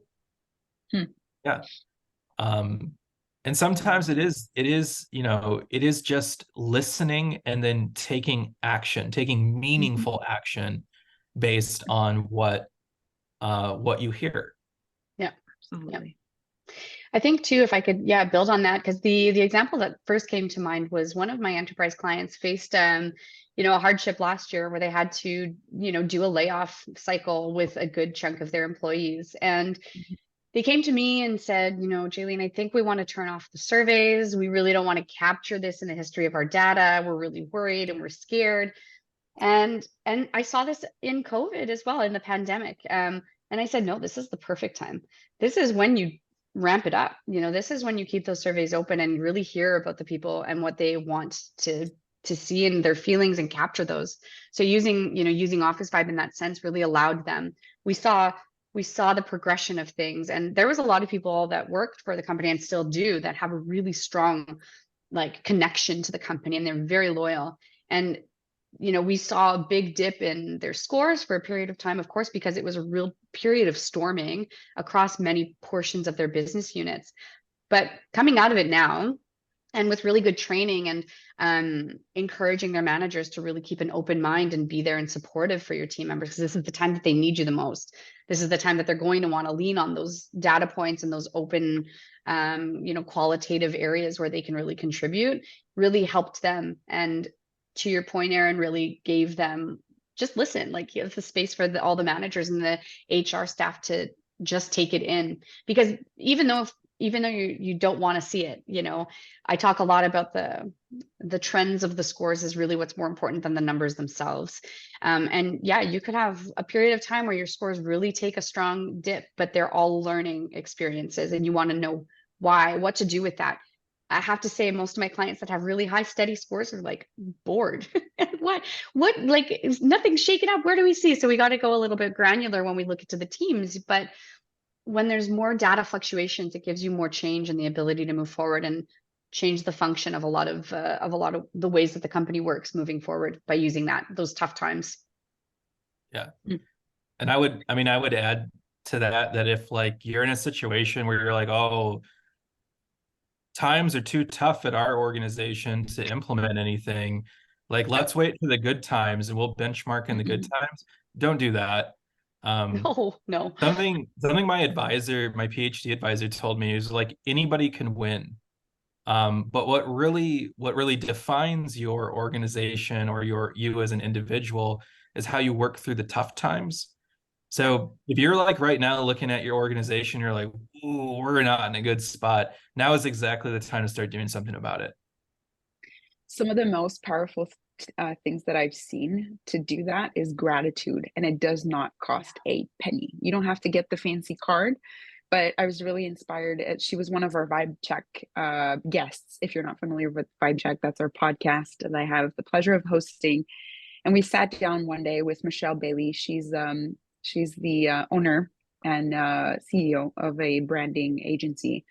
yeah. And sometimes it is just listening and then taking meaningful action based on what you hear. Yeah, absolutely. I think too, if I could, build on that, because the example that first came to mind was one of my enterprise clients faced, a hardship last year where they had to, do a layoff cycle with a good chunk of their employees. And they came to me and said, Jaylene, I think we want to turn off the surveys. We really don't want to capture this in the history of our data. We're really worried and we're scared. And I saw this in COVID as well, in the pandemic. And I said, no, this is the perfect time. This is when you ramp it up. This is when you keep those surveys open and really hear about the people and what they want to see in their feelings and capture those. So using Office 5 in that sense really allowed them. We saw the progression of things, and there was a lot of people that worked for the company and still do that have a really strong like connection to the company, and they're very loyal. And we saw a big dip in their scores for a period of time, of course, because it was a real period of storming across many portions of their business units. But coming out of it now, and with really good training and encouraging their managers to really keep an open mind and be there and supportive for your team members, because this is the time that they need you the most. This is the time that they're going to want to lean on those data points and those open, qualitative areas where they can really contribute, really helped them. And to your point, Aaron, really gave them, just listen, like you have the space for all the managers and the HR staff to just take it in. Because even though you don't want to see it, I talk a lot about the trends of the scores is really what's more important than the numbers themselves. And yeah, you could have a period of time where your scores really take a strong dip, but they're all learning experiences, and you want to know why, what to do with that. I have to say, most of my clients that have really high steady scores are like bored. what like, is nothing shaken up? Where do we see? So we got to go a little bit granular when we look into the teams, but when there's more data fluctuations, it gives you more change and the ability to move forward and change the function of a lot of the ways that the company works moving forward by using those tough times. Yeah. And I would add to that if like you're in a situation where you're like, oh, times are too tough at our organization to implement anything, like let's wait for the good times and we'll benchmark in the good times. Don't do that. No. Something my PhD advisor told me is like anybody can win. But what really defines your organization or you as an individual is how you work through the tough times. So if you're like right now looking at your organization, you're like, ooh, we're not in a good spot. Now is exactly the time to start doing something about it. Some of the most powerful things that I've seen to do that is gratitude, and it does not cost a penny. You don't have to get the fancy card, but I was really inspired. She was one of our Vibe Check guests. If you're not familiar with Vibe Check, that's our podcast that I have the pleasure of hosting. And we sat down one day with Michelle Bailey. She's the owner and CEO of a branding agency,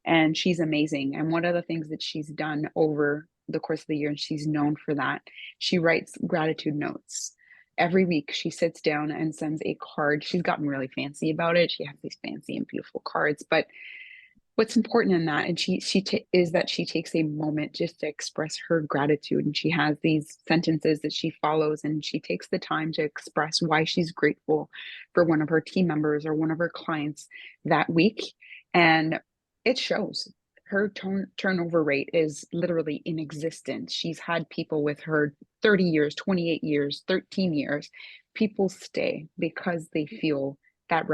and she's amazing. And one of the things that she's done over the course of the year, and she's known for that, she writes gratitude notes. Every week she sits down and sends a card. She's gotten really fancy about it. She has these fancy and beautiful cards, but what's important in that, and is that she takes a moment just to express her gratitude, and she has these sentences that she follows, and she takes the time to express why she's grateful for one of her team members or one of her clients that week. And it shows. Her turnover rate is literally inexistent. She's had people with her 30 years, 28 years, 13 years. People stay because they feel that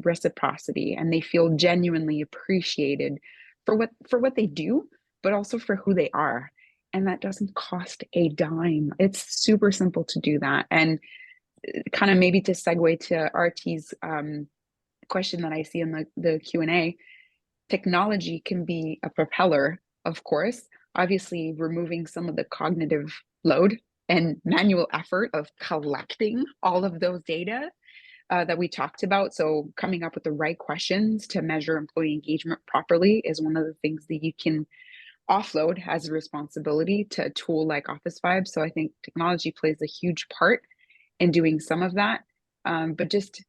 reciprocity, and they feel genuinely appreciated for what they do, but also for who they are. And that doesn't cost a dime. It's super simple to do that. And kind of maybe to segue to RT's question that I see in the Q&A, technology can be a propeller, of course, obviously removing some of the cognitive load and manual effort of collecting all of those data that we talked about. So coming up with the right questions to measure employee engagement properly is one of the things that you can offload as a responsibility to a tool like Office Vibe. So I think technology plays a huge part in doing some of that, but just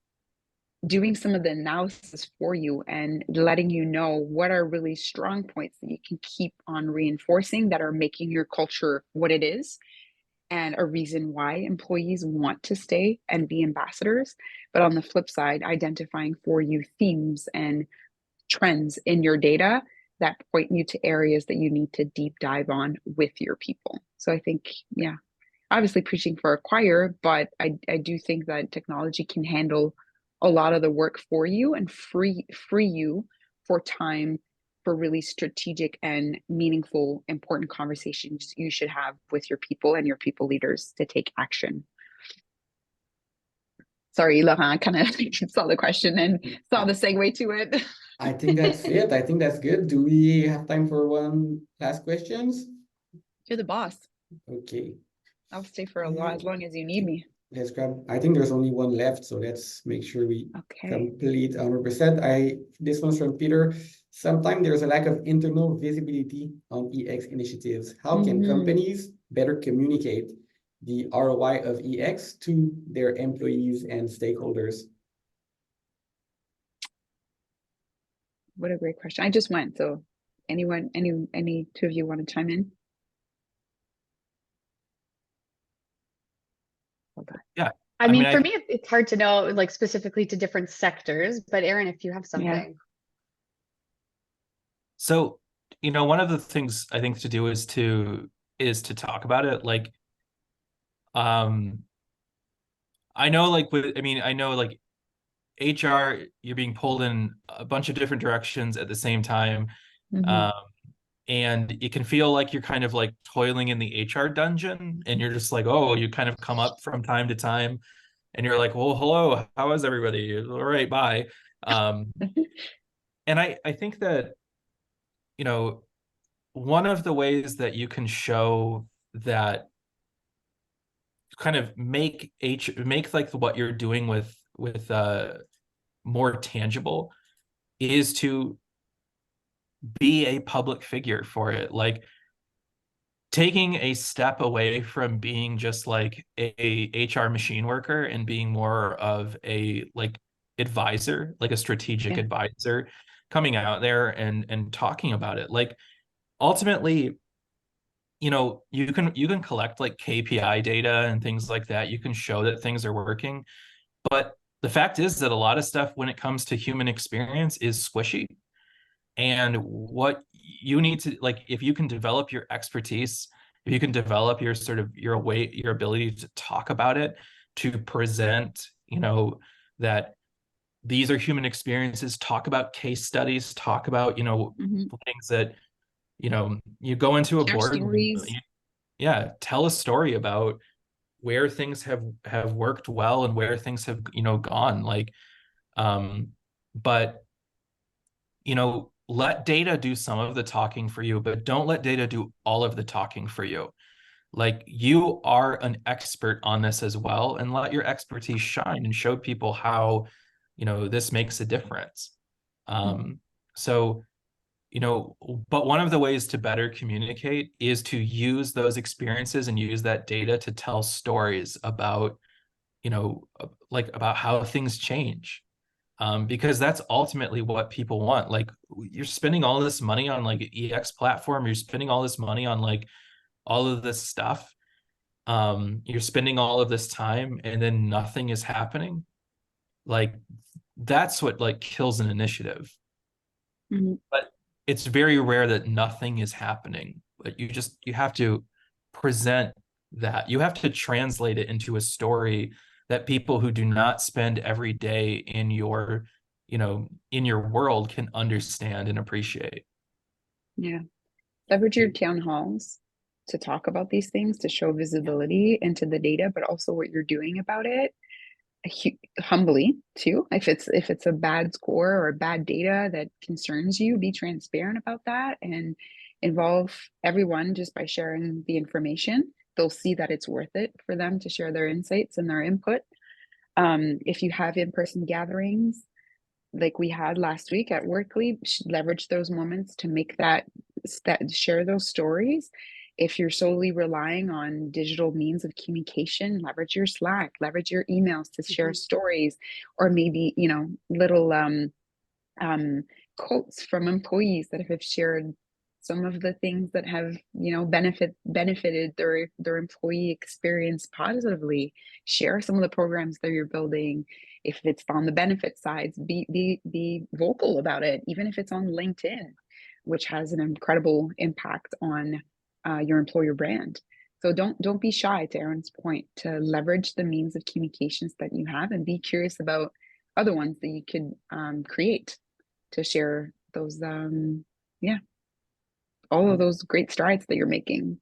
doing some of the analysis for you and letting you know what are really strong points that you can keep on reinforcing that are making your culture what it is, and a reason why employees want to stay and be ambassadors. But on the flip side, identifying for you themes and trends in your data that point you to areas that you need to deep dive on with your people. So I think, yeah, obviously preaching for a choir, but I do think that technology can handle a lot of the work for you and free you for time for really strategic and meaningful, important conversations you should have with your people and your people leaders to take action. Sorry, Laurent, kind of saw the question and saw the segue to it. I think that's it. I think that's good. Do we have time for one last questions? You're the boss. Okay. I'll stay for as long as you need me. Let's grab, I think there's only one left, so let's make sure we complete 100%. This one's from Peter. Sometimes there's a lack of internal visibility on EX initiatives. How can companies better communicate the ROI of EX to their employees and stakeholders? What a great question. I just went, so anyone, any two of you want to chime in? Hold on. Yeah. I mean, for me, it's hard to know, like specifically to different sectors, but Aaron, if you have something. Yeah. So, one of the things I think to do is to talk about it. Like, I know like I know like HR, you're being pulled in a bunch of different directions at the same time. Mhm. And it can feel like you're kind of like toiling in the HR dungeon, and you're just like, oh, you kind of come up from time to time, and you're like, well, hello, how is everybody? All right, bye. And I think that, one of the ways that you can show that kind of make like what you're doing with more tangible is to be a public figure for it. Like, taking a step away from being just like a HR machine worker and being more of a like advisor, like a strategic advisor, coming out there and talking about it. Like, ultimately, you can collect like KPI data and things like that. You can show that things are working, but the fact is that a lot of stuff when it comes to human experience is squishy. And what you need to, like, if you can develop your expertise, if you can develop your sort of your ability to talk about it, to present, that these are human experiences, talk about case studies, talk about, things that, you go into a Share boardroom, stories. tell a story about where things have worked well and where things have, gone. Like, but let data do some of the talking for you, but don't let data do all of the talking for you. Like, you are an expert on this as well, and let your expertise shine and show people how, this makes a difference. So, but one of the ways to better communicate is to use those experiences and use that data to tell stories about, like about how things change. Because that's ultimately what people want. Like, you're spending all this money on like EX platform, you're spending all this money on like all of this stuff. You're spending all of this time and then nothing is happening. Like, that's what like kills an initiative. Mhm. But it's very rare that nothing is happening. But you have to present that. You have to translate it into a story that people who do not spend every day in your, in your world can understand and appreciate. Yeah. Leverage your town halls to talk about these things, to show visibility into the data, but also what you're doing about it. Humbly too. If it's a bad score or bad data that concerns you, be transparent about that and involve everyone just by sharing the information. They'll see that it's worth it for them to share their insights and their input. If you have in-person gatherings like we had last week at Workly, leverage those moments to make that share those stories. If you're solely relying on digital means of communication, leverage your Slack, leverage your emails to share stories, or maybe, little quotes from employees that have shared some of the things that have, benefited their employee experience positively. Share some of the programs that you're building. If it's on the benefit sides, be vocal about it, even if it's on LinkedIn, which has an incredible impact on your employer brand. So don't be shy, to Aaron's point, to leverage the means of communications that you have and be curious about other ones that you could create to share those all of those great strides that you're making.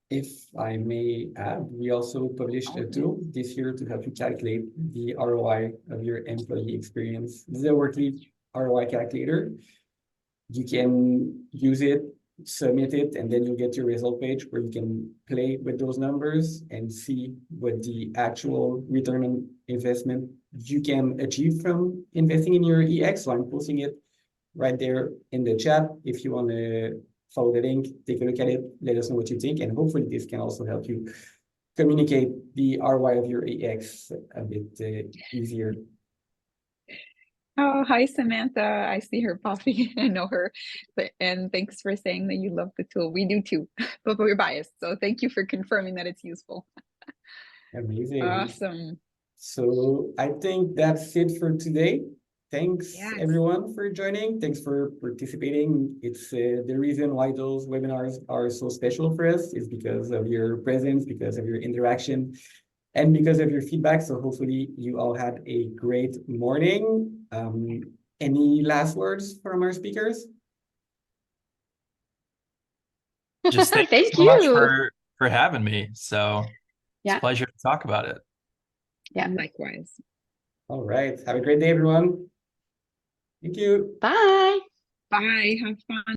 If I may add, we also published a tool this year to help you calculate the ROI of your employee experience. This is a Workly ROI calculator. You can use it, submit it, and then you'll get your result page where you can play with those numbers and see what the actual return on investment you can achieve from investing in your EX. So I'm posting it right there in the chat. If you want to follow the link, take a look at it, let us know what you think, and hopefully this can also help you communicate the ROI of your AX a bit easier. Oh, hi, Samantha. I see her popping. I know her. And thanks for saying that you love the tool. We do too, but we're biased. So thank you for confirming that it's useful. Amazing. Awesome. So I think that's it for today. Thanks Yes. everyone for joining. Thanks for participating. It's the reason why those webinars are so special for us is because of your presence, because of your interaction, and because of your feedback. So hopefully you all had a great morning. Any last words from our speakers? Just thank you Thank so much you. for having me. So it's Yeah. a pleasure to talk about it. Yeah. Likewise. All right. Have a great day, everyone. Thank you. Bye. Bye. Have fun.